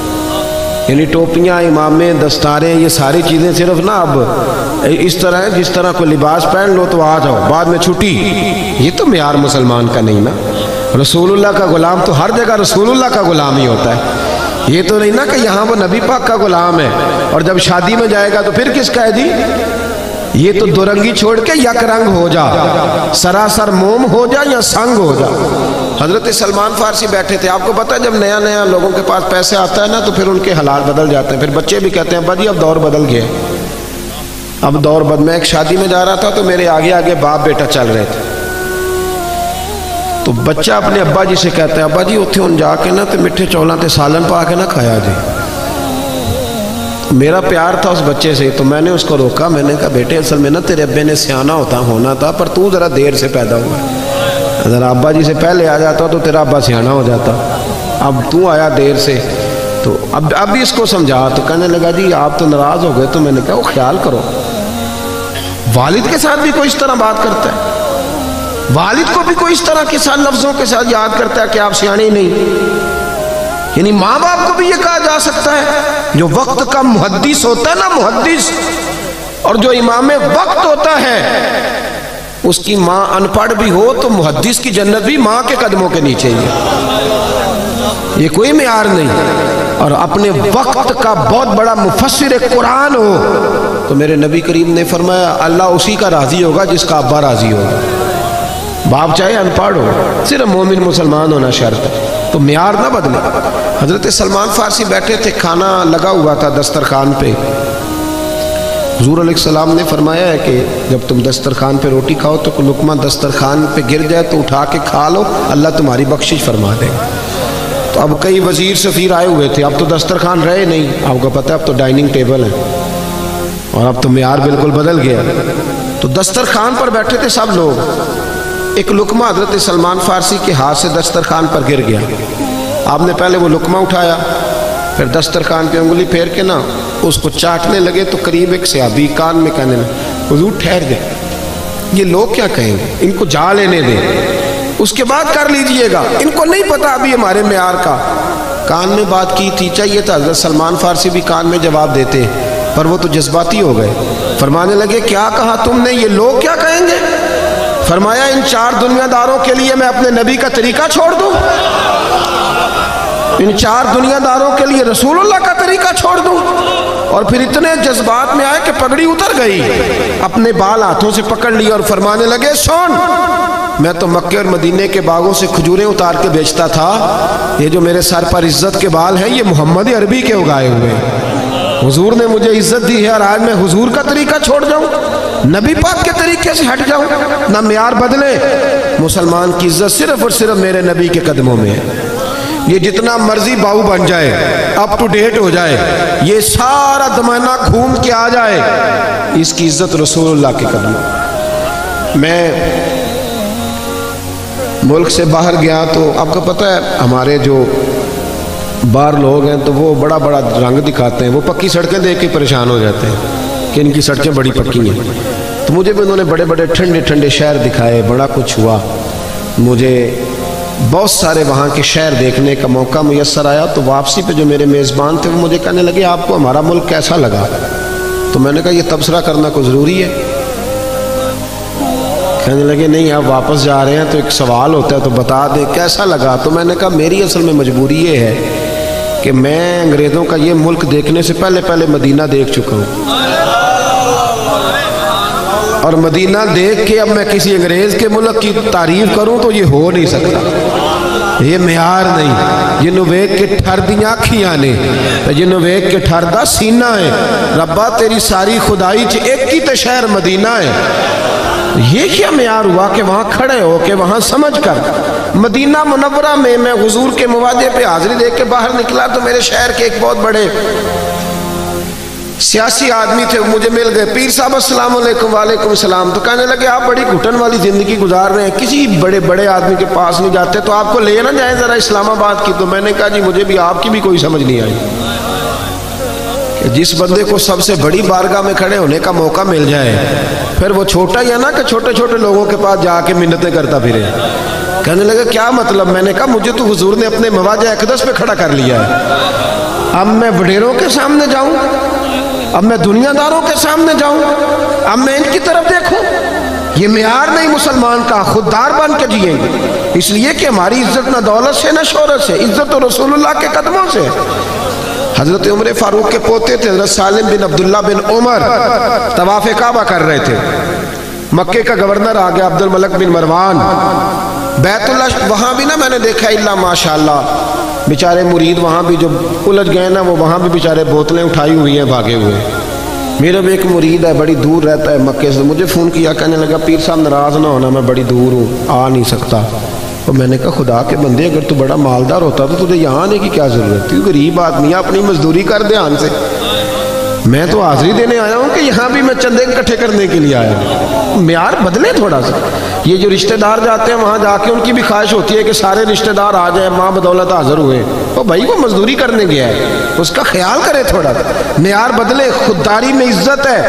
یعنی ٹوپیاں، امامیں، دستاریں، یہ ساری چیزیں صرف نا اب اس طرح ہے جس طرح کوئی لباس پہن لو تو آ جاؤ، بعد میں چھٹی، یہ تو معیار مسلمان کا نہیں نا۔ رسول اللہ کا غلام تو ہر جگہ رسول اللہ کا غلام ہی ہوتا ہے، یہ تو نہیں نا کہ یہاں وہ نبی پاک کا غلام ہے اور جب شادی میں جائے گا تو پھر کس کا ہے جی؟ یہ تو دو رنگی چھوڑ کے یک رنگ ہو جا، سراسر موم ہو جا یا سنگ ہو جا۔ حضرت سلمان فارسی بیٹھے تھے، آپ کو پتہ ہے جب نیا نیا لوگوں کے پاس پیسے آتا ہے نا تو پھر ان کے حالات بدل جاتے ہیں، پھر بچے بھی کہتے ہیں ابا جی اب دور بدل گیا، اب دور میں ایک شادی میں جا رہا تھا تو میرے آگے آگے باپ بیٹا چل رہے تھے، تو بچہ اپنے ابا جی سے کہتا ہے ابا جی اتھے ان جا کے نا تو میٹھے چولاں تے سالن پا کے نہ کھایا جی۔ میرا پیار تھا اس بچے سے تو میں نے اس کو روکا، میں نے کہا بیٹے اصل میں نا تیرے ابے نے سیانا ہونا تھا پر تو ذرا دیر سے پیدا ہوا، اگر ابا جی سے پہلے آ جاتا تو تیرا ابا سیانا ہو جاتا، اب تو آیا دیر سے۔ تو اب بھی اس کو سمجھا تو کہنے لگا جی آپ تو ناراض ہو گئے، تو میں نے کہا وہ خیال کرو، والد کے ساتھ بھی کوئی اس طرح بات کرتا ہے، والد کو بھی کوئی اس طرح کے ساتھ لفظوں کے ساتھ یاد کرتا ہے کہ آپ سیانے ہی نہیں، یعنی ماں باپ کو بھی یہ کہا جا سکتا ہے، جو وقت کا محدث ہوتا ہے نا محدث، اور جو امام وقت ہوتا ہے اس کی ماں ان پڑھ بھی ہو تو محدث کی جنت بھی ماں کے قدموں کے نیچے ہی ہے، یہ کوئی معیار نہیں، اور اپنے وقت کا بہت بڑا مفسر قرآن ہو تو میرے نبی کریم نے فرمایا اللہ اسی کا راضی ہوگا جس کا ابا راضی ہوگا، باپ چاہے ان پڑھ ہو، صرف مومن مسلمان ہونا شرط ہے، تو معیار نہ بدلے۔ حضرت سلمان فارسی بیٹھے تھے، کھانا لگا ہوا تھا دسترخوان پہ، حضور علیہ السلام نے فرمایا ہے کہ جب تم دسترخوان پہ روٹی کھاؤ تو کوئی لقمہ دسترخوان پہ گر جائے تو اٹھا کے کھا لو، اللہ تمہاری بخشش فرما دے گا۔ تو اب کئی وزیر سفیر آئے ہوئے تھے، اب تو دسترخوان رہے نہیں، آپ کو پتہ ہے اب تو ڈائننگ ٹیبل ہے اور اب تو معیار بالکل بدل گیا، تو دسترخوان پر بیٹھے تھے سب لوگ، ایک لقمہ حضرت سلمان فارسی کے ہاتھ سے دسترخوان پر گر گیا، آپ نے پہلے وہ لقمہ اٹھایا، پھر دسترخوان پہ انگلی پھیر کے نا اس کو چاٹنے لگے، تو قریب ایک صحابی کان میں کہنے لگے حضور ٹھہر دیں، یہ لوگ کیا کہیں گے، ان کو جا لینے دیں، اس کے بعد کر لیجئے گا، ان کو نہیں پتا ابھی ہمارے معیار کا۔ کان میں بات کی تھی، چاہیے تھا حضرت سلمان فارسی بھی کان میں جواب دیتے، پر وہ تو جذباتی ہو گئے، فرمانے لگے کیا کہا تم نے، یہ لوگ کیا کہیں گے؟ فرمایا ان 4 دنیا داروں کے لیے میں اپنے نبی کا طریقہ چھوڑ دوں، ان 4 دنیا داروں کے لیے رسول اللہ کا طریقہ چھوڑ دوں؟ اور پھر اتنے جذبات میں آئے کہ پگڑی اتر گئی، اپنے بال ہاتھوں سے پکڑ لی اور فرمانے لگے سن، میں تو مکے اور مدینے کے باغوں سے کھجوریں اتار کے بیچتا تھا، یہ جو میرے سر پر عزت کے بال ہیں یہ محمد عربی کے اگائے ہوئے، حضور نے مجھے عزت دی ہے اور آج میں حضور کا طریقہ چھوڑ جاؤں، نبی پاک کے طریقے سے ہٹ جاؤں؟ نہ معیار بدلے، مسلمان کی عزت صرف اور صرف میرے نبی کے قدموں میں ہے، یہ جتنا مرضی باؤ بن جائے، اپ ٹو ڈیٹ ہو جائے، یہ سارا زمانہ گھوم کے آ جائے، اس کی عزت رسول اللہ کے قدموں۔ میں ملک سے باہر گیا تو آپ کو پتہ ہے ہمارے جو باہر لوگ ہیں تو وہ بڑا بڑا رنگ دکھاتے ہیں، وہ پکی سڑکیں دیکھ کے پریشان ہو جاتے ہیں کہ ان کی سڑکیں بڑی پکی ہیں، تو مجھے بھی انہوں نے بڑے بڑے ٹھنڈے ٹھنڈے شہر دکھائے، بڑا کچھ ہوا، مجھے بہت سارے وہاں کے شہر دیکھنے کا موقع میسر آیا، تو واپسی پہ جو میرے میزبان تھے وہ مجھے کہنے لگے آپ کو ہمارا ملک کیسا لگا؟ تو میں نے کہا یہ تبصرہ کرنا کوئی ضروری ہے؟ کہنے لگے نہیں آپ واپس جا رہے ہیں تو ایک سوال ہوتا ہے تو بتا دیں کیسا لگا؟ تو میں نے کہا میری اصل میں مجبوری یہ ہے کہ میں انگریزوں کا یہ ملک دیکھنے سے پہلے مدینہ دیکھ چکا ہوں، اور مدینہ دیکھ کے اب میں کسی انگریز کے ملک کی تعریف کروں تو یہ ہو نہیں سکتا، یہ معیار نہیں، جنہوں ویک کے ٹھر دیاں کھیاں نے جنہوں ویک کے ٹھر دا سینہ ہے، ربا تیری ساری خدائی چ ایک ہی تے شہر مدینہ ہے، یہ کیا معیار ہوا کہ وہاں کھڑے ہو کے وہاں سمجھ کر مدینہ منورہ میں حضور کے موادے پہ حاضری دے کے باہر نکلا تو میرے شہر کے ایک بہت بڑے سیاسی آدمی تھے، مجھے مل گئے، پیر صاحب السلام علیکم۔ وعلیکم السلام۔ تو کہنے لگے آپ بڑی گھٹن والی زندگی گزار رہے ہیں، کسی بڑے آدمی کے پاس نہیں جاتے، تو آپ کو لے نہ جائیں ذرا اسلام آباد کی؟ تو میں نے کہا جی مجھے بھی آپ کی بھی کوئی سمجھ نہیں آئی کہ جس بندے کو سب سے بڑی بارگاہ میں کھڑے ہونے کا موقع مل جائے پھر وہ چھوٹا ہی ہے نا کہ چھوٹے چھوٹے لوگوں کے پاس جا کے منتیں کرتا پھرے۔ کہنے لگے کیا مطلب؟ میں نے کہا مجھے تو حضور نے اپنے مواجہ اقدس پہ کھڑا کر لیا ہے، اب میں وڈیروں کے سامنے جاؤں، اب میں دنیا داروں کے سامنے جاؤں، اب میں ان کی طرف دیکھوں؟ یہ معیار نہیں مسلمان کا، خوددار بن کے جئیں گے، اس لیے کہ ہماری عزت نہ دولت سے نہ شہرت سے، عزت تو رسول اللہ کے قدموں سے۔ حضرت عمر فاروق کے پوتے تھے حضرت سالم بن عبداللہ بن عمر طواف کعبہ کر رہے تھے. مکے کا گورنر آ گیا عبد الملک بن مروان. بیت اللہ وہاں بھی نا میں نے دیکھا اللہ ماشاءاللہ بیچارے مرید وہاں بھی جو الجھ گئے نا وہ وہاں بھی بیچارے بوتلیں اٹھائی ہوئی ہیں بھاگے ہوئے. میرا بھی ایک مرید ہے بڑی دور رہتا ہے مکے سے, مجھے فون کیا کہنے لگا پیر صاحب ناراض نہ ہونا میں بڑی دور ہوں آ نہیں سکتا. اور میں نے کہا خدا کے بندے اگر تو بڑا مالدار ہوتا تو تجھے یہاں آنے کی کیا ضرورت تھی, غریب آدمی اپنی مزدوری کر دھیان سے. میں تو حاضری دینے آیا ہوں کہ یہاں بھی میں چندے اکٹھے کرنے کے لیے آیا ہوں. معیار بدلے تھوڑا سا. یہ جو رشتہ دار جاتے ہیں وہاں جا کے ان کی بھی خواہش ہوتی ہے کہ سارے رشتہ دار آ جائیں, ماں بدولت حاضر ہوئے. وہ بھائی وہ مزدوری کرنے گیا ہے, اس کا خیال کرے تھوڑا سا. معیار بدلے. خودداری میں عزت ہے.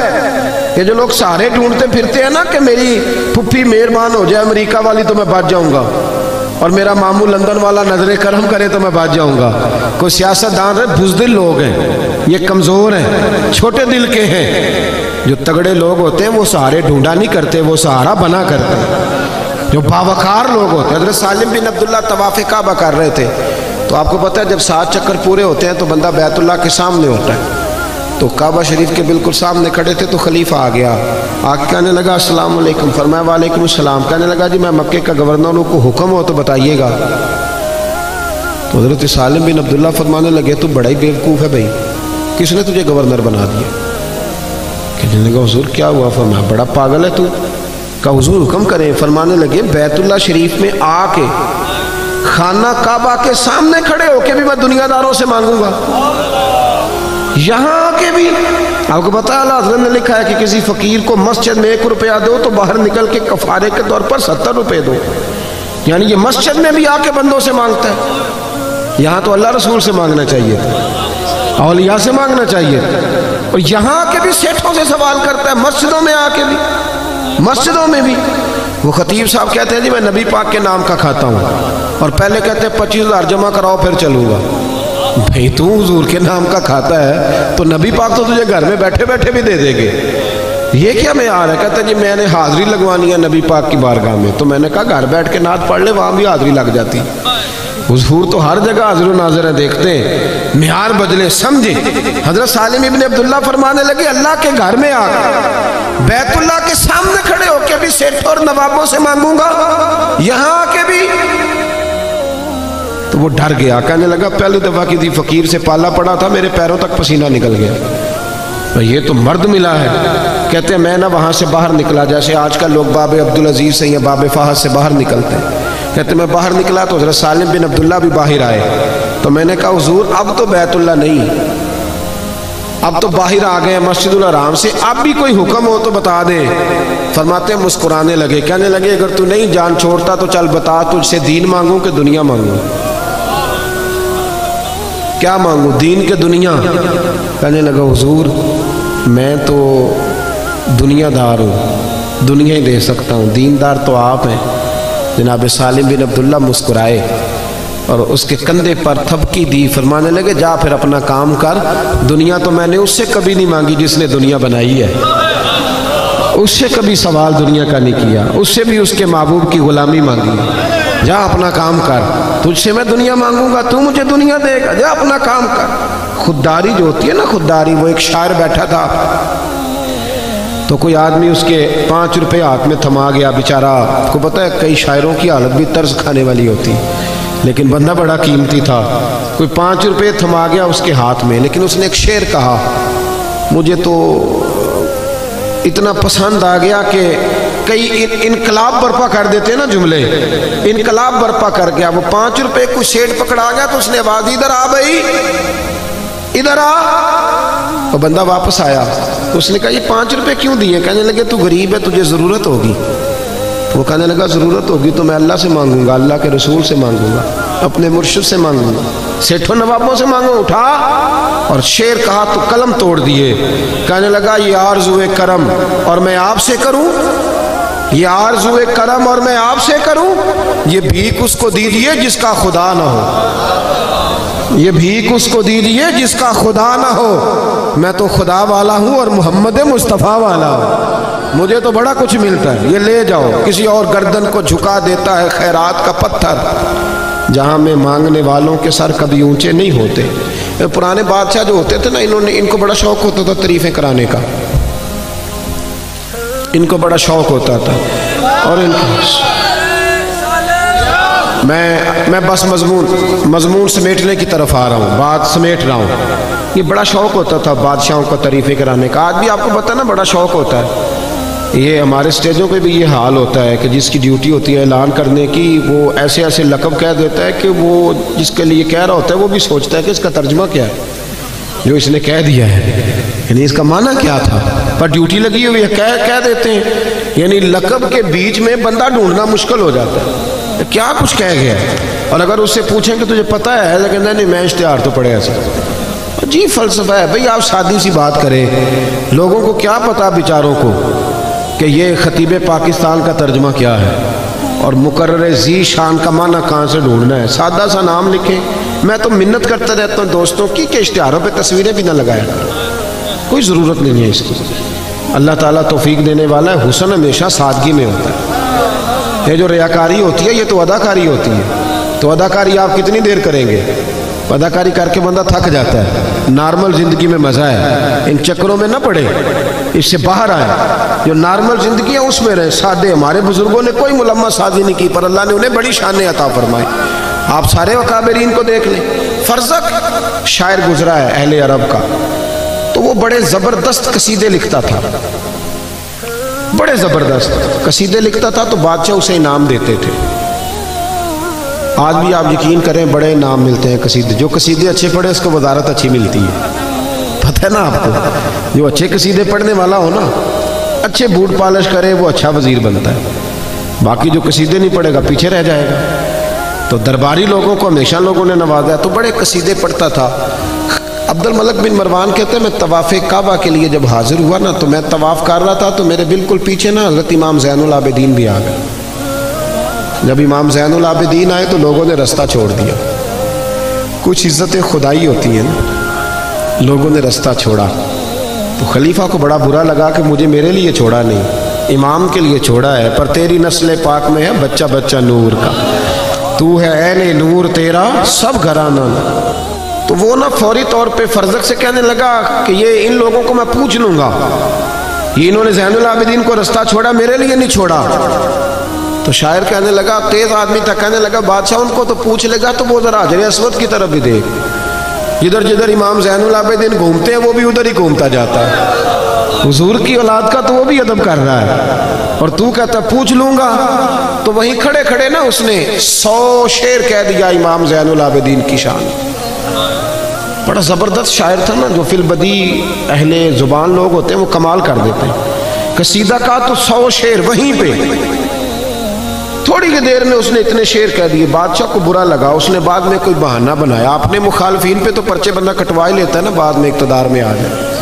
یہ جو لوگ سہارے ڈھونڈتے پھرتے ہیں نا کہ میری پھپھی مہربان ہو جائے امریکہ والی تو میں بچ جاؤں گا, اور میرا ماموں لندن والا نظر کرم کرے تو میں بچ جاؤں گا. کوئی سیاست دان رہے بزدل لوگ ہیں, یہ کمزور ہیں, چھوٹے دل کے ہیں. جو تگڑے لوگ ہوتے ہیں وہ سہارے ڈھونڈا نہیں کرتے, وہ سہارا بنا کرتے ہیں. جو باوقار لوگ ہوتے ہیں. حضرت سالم بن عبداللہ طواف کعبہ کر رہے تھے تو آپ کو پتہ ہے جب 7 چکر پورے ہوتے ہیں تو بندہ بیت اللہ کے سامنے ہوتا ہے. تو کعبہ شریف کے بالکل سامنے کھڑے تھے تو خلیفہ آ گیا, آ کے کہنے لگا السلام علیکم. فرمایا وعلیکم السلام. کہنے لگا جی میں مکے کا گورنر کو حکم ہو تو بتائیے گا. تو حضرت سالم بن عبداللہ فرمانے لگے تو بڑا ہی بیوقوف ہے بھائی, کس نے تجھے گورنر بنا دیا؟ کہنے لگا حضور کیا ہوا؟ فرمایا بڑا پاگل ہے تو. کہا حضور حکم کریں. فرمانے لگے بیت اللہ شریف میں آ کے خانہ کعبہ کے سامنے کھڑے ہو کے بھی میں دنیا داروں سے مانگوں گا, یہاں کے بھی. آپ کو پتا ہے حضرت نے لکھا ہے کہ کسی فقیر کو مسجد میں 1 روپیہ دو تو باہر نکل کے کفارے کے طور پر 70 روپے دو. یعنی یہ مسجد میں بھی آ کے بندوں سے مانگتا ہے. یہاں تو اللہ رسول سے مانگنا چاہیے تھا, اولیاء سے مانگنا چاہیے تھا, اور یہاں کے بھی سیٹھوں سے سوال کرتا ہے, مسجدوں میں آ کے بھی. مسجدوں میں بھی وہ خطیب صاحب کہتے ہیں جی میں نبی پاک کے نام کا کھاتا ہوں, اور پہلے کہتے ہیں 25,000 جمع کراؤ پھر چلوں گا. بھئی تو حضور کے نام کا کھاتا ہے تو نبی پاک تو تجھے گھر میں بیٹھے بیٹھے بھی دے دے گے. یہ کیا معیار ہے؟ کہتا ہے جی میں نے حاضری لگوانی ہے نبی پاک کی بارگاہ میں. تو میں نے کہا گھر بیٹھ کے نعت پڑھ لے, وہاں بھی حاضری لگ جاتی. حضور تو ہر جگہ حاضر و ناظر ہے, دیکھتے ہیں. معیار بدلے, سمجھے. حضرت سالم ابن عبداللہ فرمانے لگے اللہ کے گھر میں آ کر بیت اللہ کے سامنے کھڑے ہو کے بھی سیٹھوں اور نوابوں سے مانگوں گا, یہاں آ کے بھی. تو وہ ڈر گیا, کہنے لگا پہلی دفعہ کسی فقیر سے پالا پڑا تھا, میرے پیروں تک پسینہ نکل گیا. یہ تو مرد ملا ہے. کہتے ہیں میں نہ وہاں سے باہر نکلا جیسے آج کل لوگ باب عبدالعزیز سے یا باب فہد سے باہر نکلتے ہیں. کہتے ہیں میں باہر نکلا تو حضرت سالم بن عبداللہ بھی باہر آئے. تو میں نے کہا حضور اب تو بیت اللہ نہیں, اب تو باہر آ گئے مسجد الحرام سے, اب بھی کوئی حکم ہو تو بتا دے. فرماتے ہیں مسکرانے لگے, کہنے لگے اگر تو نہیں جان چھوڑتا تو چل بتا تجھ سے دین مانگوں کہ دنیا مانگوں؟ کیا مانگوں, دین کے دنیا؟ کہنے لگا حضور میں تو دنیا دار ہوں, دنیا ہی دے سکتا ہوں, دیندار تو آپ ہیں. جناب سالم بن عبداللہ مسکرائے اور اس کے کندھے پر تھپکی دی. فرمانے لگے جا پھر اپنا کام کر, دنیا تو میں نے اس سے کبھی نہیں مانگی جس نے دنیا بنائی ہے, اس سے کبھی سوال دنیا کا نہیں کیا, اس سے بھی اس کے محبوب کی غلامی مانگی. جا اپنا کام کر, تجھ سے میں دنیا مانگوں گا تو مجھے دنیا دے گا, جا اپنا کام کر. خودداری جو ہوتی ہے نا خودداری, وہ ایک شاعر بیٹھا تھا تو کوئی آدمی اس کے 5 روپے ہاتھ میں تھما گیا. بیچارہ کو پتہ ہے کئی شاعروں کی حالت بھی طرز کھانے والی ہوتی, لیکن بندہ بڑا قیمتی تھا. کوئی 5 روپے تھما گیا اس کے ہاتھ میں, لیکن اس نے ایک شعر کہا مجھے تو اتنا پسند آ گیا کہ کئی انقلاب برپا کر دیتے ہیں نا جملے, انقلاب برپا کر گیا. وہ 5 روپے کو سیٹ پکڑا گیا تو اس نے آواز ادھر آ بھائی ادھر آ. وہ بندہ واپس آیا تو اس نے کہا یہ 5 روپے کیوں دیے؟ کہنے لگے تو غریب ہے تجھے ضرورت ہوگی. وہ کہنے لگا ضرورت ہوگی تو میں اللہ سے مانگوں گا, اللہ کے رسول سے مانگوں گا, اپنے مرشد سے مانگوں گا, سیٹھوں نوابوں سے مانگوں. اٹھا اور شعر کہا تو قلم توڑ دیے. کہنے لگا یہ آرزو کرم اور میں آپ سے کروں, یہ آرزو کرم اور میں آپ سے کروں, یہ بھیک اس کو دیجئے جس کا خدا نہ ہو, یہ بھیک اس کو دیجئے جس کا خدا نہ ہو. میں تو خدا والا ہوں اور محمد مصطفیٰ والا ہوں, مجھے تو بڑا کچھ ملتا ہے, یہ لے جاؤ. کسی اور گردن کو جھکا دیتا ہے خیرات کا پتھر, جہاں میں مانگنے والوں کے سر کبھی اونچے نہیں ہوتے. پرانے بادشاہ جو ہوتے تھے نا، ان کو بڑا شوق ہوتا تھا تعریفیں کرانے کا، ان کو بڑا شوق ہوتا تھا. اور میں بس مضمون سمیٹنے کی طرف آ رہا ہوں، بات سمیٹ رہا ہوں. یہ بڑا شوق ہوتا تھا بادشاہوں کا تعریفیں کرانے کا. آج بھی آپ کو پتہ نا بڑا شوق ہوتا ہے. یہ ہمارے اسٹیجوں پہ بھی یہ حال ہوتا ہے کہ جس کی ڈیوٹی ہوتی ہے اعلان کرنے کی، وہ ایسے ایسے لقب کہہ دیتا ہے کہ وہ جس کے لیے کہہ رہا ہوتا ہے وہ بھی سوچتا ہے کہ اس کا ترجمہ کیا ہے جو اس نے کہہ دیا ہے، یعنی اس کا معنی کیا تھا. پر ڈیوٹی لگی ہوئی ہے کہہ دیتے ہیں. یعنی لقب کے بیچ میں بندہ ڈھونڈنا مشکل ہو جاتا ہے کیا کچھ کہہ گیا. اور اگر اس سے پوچھیں کہ تجھے پتہ ہے تو کہتا ہے نہیں میں اشتہار تو پڑھے ایسے. جی فلسفہ ہے بھئی، آپ سادی سی بات کریں. لوگوں کو کیا پتا بیچاروں کو کہ یہ خطیب پاکستان کا ترجمہ کیا ہے اور مقرر ذی شان کا معنی کہاں سے ڈھونڈنا ہے. سادہ سا نام لکھیں. میں تو منت کرتا رہتا ہوں دوستوں کی کہ اشتہاروں پہ تصویریں بھی نہ لگایا کریں، کوئی ضرورت نہیں ہے اس کی. اللہ تعالیٰ توفیق دینے والا ہے. حسن ہمیشہ سادگی میں ہوتا ہے. یہ جو ریاکاری ہوتی ہے یہ تو اداکاری ہوتی ہے. تو اداکاری آپ کتنی دیر کریں گے؟ اداکاری کر کے بندہ تھک جاتا ہے. نارمل زندگی میں مزہ ہے. ان چکروں میں نہ پڑے، اس سے باہر آئے. جو نارمل زندگی ہے اس میں رہے سادے. ہمارے بزرگوں نے کوئی ملمہ سازی نہیں کی، پر اللہ نے انہیں بڑی شانیں عطا فرمائی. آپ سارے اکابرین کو دیکھ لیں. فرزق شاعر گزرا ہے اہل عرب کا، تو وہ بڑے زبردست قصیدے لکھتا تھا. بڑے زبردست قصیدے لکھتا تھا تو بادشاہ اسے انعام دیتے تھے. آج بھی آپ یقین کریں بڑے انعام ملتے ہیں قصیدے. جو قصیدے اچھے پڑھے اس کو وزارت اچھی ملتی ہے. پتہ ہے نا آپ کو، جو اچھے قصیدے پڑھنے والا ہو نا، اچھے بوٹ پالش کرے وہ اچھا وزیر بنتا ہے. باقی جو قصیدے نہیں پڑھے گا پیچھے رہ جائے گا. تو درباری لوگوں کو ہمیشہ لوگوں نے نوازا. تو بڑے قصیدے پڑھتا تھا. عبد الملک بن مروان کہتے ہیں میں طواف کعبہ کے لیے جب حاضر ہوا نا تو میں طواف کر رہا تھا تو میرے بالکل پیچھے نا حضرت امام زین العابدین بھی آ گئے. جب امام زین العابدین آئے تو لوگوں نے رستہ چھوڑ دیا. کچھ عزتیں خدائی ہوتی ہیں نا، لوگوں نے رستہ چھوڑا. تو خلیفہ کو بڑا برا لگا کہ مجھے میرے لیے چھوڑا نہیں، امام کے لیے چھوڑا ہے. پر تیری نسل پاک میں ہے بچہ بچہ نور کا، تو ہے اہل نور تیرا سب گھرانہ. تو وہ نا فوری طور پہ فرزق سے کہنے لگا کہ یہ ان لوگوں کو میں پوچھ لوں گا، یہ انہوں نے زین العابدین کو رستہ چھوڑا میرے لیے نہیں چھوڑا. تو شاعر کہنے لگا، تیز آدمی تھا، کہنے لگا بادشاہ ان کو تو پوچھ لے گا تو وہ ذرا حجر اسود کی طرف بھی دیکھ. جدھر جدھر امام زین العابدین گھومتے ہیں وہ بھی ادھر ہی گھومتا جاتا ہے. حضور کی اولاد کا تو وہ بھی ادب کر رہا ہے اور تو کہتا پوچھ لوں گا. تو وہیں کھڑے کھڑے نا اس نے 100 شعر کہہ دیا امام زین العابدین کی شان. بڑا زبردست شاعر تھا نا. جو فی البدی اہل زبان لوگ ہوتے ہیں وہ کمال کر دیتے ہیں. قصیدہ کا تو 100 شعر وہیں پہ تھوڑی کی دیر میں اس نے اتنے شعر کہہ دیے. بادشاہ کو برا لگا. اس نے بعد میں کوئی بہانہ بنایا. اپنے مخالفین پہ تو پرچے بندہ کٹوا ہی لیتا ہے نا بعد میں اقتدار میں آ جائے.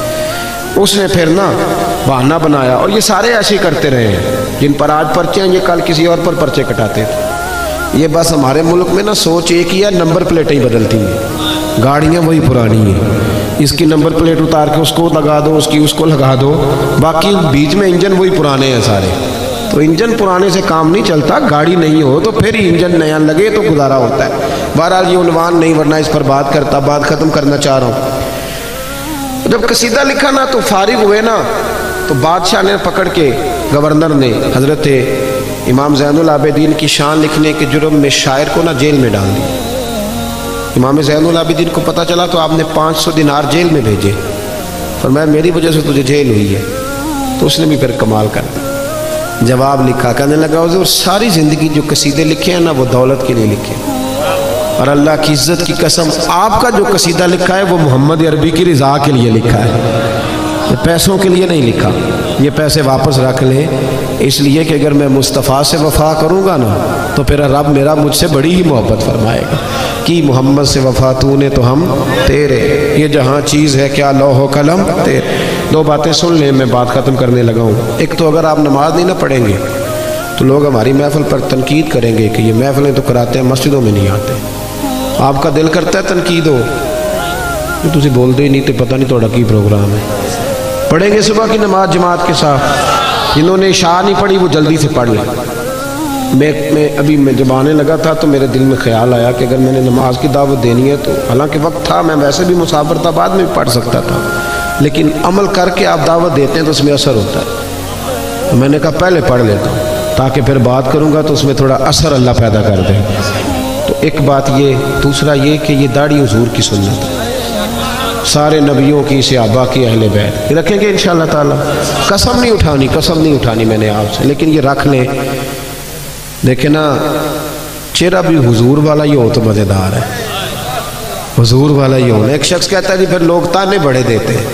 اس نے پھر نا بہانہ بنایا. اور یہ سارے ایسے ہی کرتے رہے ہیں. جن پر آج پرچے ہیں یہ کل کسی اور پر پرچے کٹاتے تھے. یہ بس ہمارے ملک میں نا سوچ ایک ہی ہے، نمبر پلیٹیں بدلتی ہیں، گاڑیاں وہی پرانی ہیں. اس کی نمبر پلیٹ اتار کے اس کو لگا دو، اس کی اس کو لگا دو، باقی بیچ میں انجن وہی پرانے ہیں سارے. تو انجن پرانے سے کام نہیں چلتا. گاڑی نہیں ہو تو پھر ہی انجن نیا لگے تو گزارا ہوتا ہے. بہرحال یہ عنوان نہیں، ورنہ اس پر بات کرتا. بات ختم کرنا چاہ رہا ہوں. جب قصیدہ لکھا نا تو فارغ ہوئے نا تو بادشاہ نے پکڑ کے، گورنر نے حضرت امام زین العابدین کی شان لکھنے کے جرم میں شاعر کو نا جیل میں ڈال دیا. امام زین العابدین کو پتہ چلا تو آپ نے 500 دینار جیل میں بھیجے. فرمایا میری وجہ سے تجھے جیل ہوئی ہے. تو اس نے بھی پھر کمال کر دیا. جواب لکھا. کہنے لگا حضور ساری زندگی جو قصیدے لکھے ہیں نا وہ دولت کے لیے لکھے، اور اللہ کی عزت کی قسم آپ کا جو قصیدہ لکھا ہے وہ محمد عربی کی رضا کے لیے لکھا ہے. یہ پیسوں کے لیے نہیں لکھا. یہ پیسے واپس رکھ لیں، اس لیے کہ اگر میں مصطفیٰ سے وفا کروں گا نا تو پھر رب میرا مجھ سے بڑی ہی محبت فرمائے گا. کہ محمد سے وفا تو نے تو ہم تیرے، یہ جہاں چیز ہے کیا لوح و قلم تیرے. 2 باتیں سن لیں، میں بات ختم کرنے لگا ہوں. ایک تو اگر آپ نماز نہیں نہ پڑھیں گے تو لوگ ہماری محفل پر تنقید کریں گے کہ یہ محفلیں تو کراتے ہیں مسجدوں میں نہیں آتے. آپ کا دل کرتا ہے تنقید ہو تو تسی بولتے ہی نہیں، تو پتہ نہیں توڑا کی پروگرام ہے. پڑھیں گے صبح کی نماز جماعت کے ساتھ. جنہوں نے عشاء نہیں پڑھی وہ جلدی سے پڑھ لیں. میں جب آنے لگا تھا تو میرے دل میں خیال آیا کہ اگر میں نے نماز کی دعوت دینی ہے تو حالانکہ وقت تھا، میں ویسے بھی مسافر تھا، بعد میں بھی پڑھ سکتا تھا، لیکن عمل کر کے آپ دعوت دیتے ہیں تو اس میں اثر ہوتا ہے۔ تو میں نے کہا پہلے پڑھ لیتا ہوں تاکہ پھر بات کروں گا تو اس میں تھوڑا اثر اللہ پیدا کر دے۔ تو ایک بات یہ، دوسرا یہ کہ یہ داڑھی حضور کی سنت ہے، سارے نبیوں کی، صحابہ کی، اہل بیت رکھیں گے انشاءاللہ تعالیٰ۔ قسم نہیں اٹھانی میں نے آپ سے، لیکن یہ رکھ لیں۔ دیکھیں نا، چہرہ بھی حضور والا ہی ہو تو مزیدار ہے، حضور والا ہی ہونا۔ ایک شخص کہتا ہے جی پھر لوگ تانے بڑے دیتے ہیں،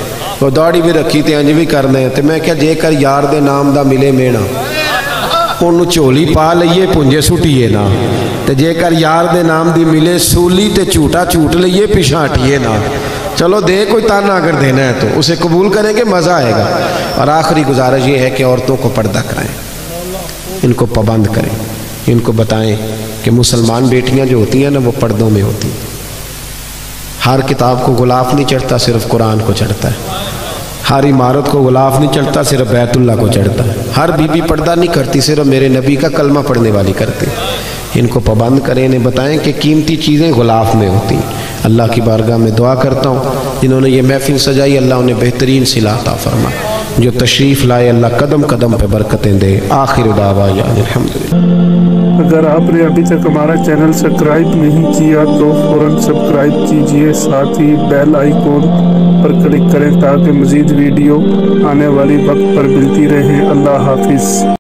وہ داڑھی بھی رکھی تے انج بھی کرنے، تو میں کیا جے کر یار دے نام دا ملے مینا، انہوں چولی پا لئیے پونجے سٹیے نا، تے جے کر یار دے نام دی ملے سولی تے چوٹا چوٹ لئیے پیشاں ہٹیے نا۔ چلو دے کوئی تانا اگر دینا ہے تو اسے قبول کریں گے، مزہ آئے گا۔ اور آخری گزارش یہ ہے کہ عورتوں کو پردہ کرائیں، ان کو پابند کریں، ان کو بتائیں کہ مسلمان بیٹیاں جو ہوتی ہیں نا وہ پردوں میں ہوتی ہیں۔ ہر کتاب کو غلاف نہیں چڑھتا، صرف قرآن کو چڑھتا ہے۔ ہر عمارت کو غلاف نہیں چڑھتا، صرف بیت اللہ کو چڑھتا ہے۔ ہر بی بی پردہ نہیں کرتی، صرف میرے نبی کا کلمہ پڑھنے والی کرتی۔ ان کو پابند کریں، انہیں بتائیں کہ قیمتی چیزیں غلاف میں ہوتی ہیں۔ اللہ کی بارگاہ میں دعا کرتا ہوں جنہوں نے یہ محفل سجائی، اللہ انہیں بہترین صلہ عطا فرما، جو تشریف لائے اللہ قدم قدم پہ برکتیں دے۔ آخر دعوانا الحمدللہ۔ اگر آپ نے ابھی تک ہمارا چینل سبسکرائب نہیں کیا تو فوراً سبسکرائب کیجئے، ساتھ ہی بیل آئیکن پر کلک کریں تاکہ مزید ویڈیو آنے والی وقت پر ملتی رہیں۔ اللہ حافظ۔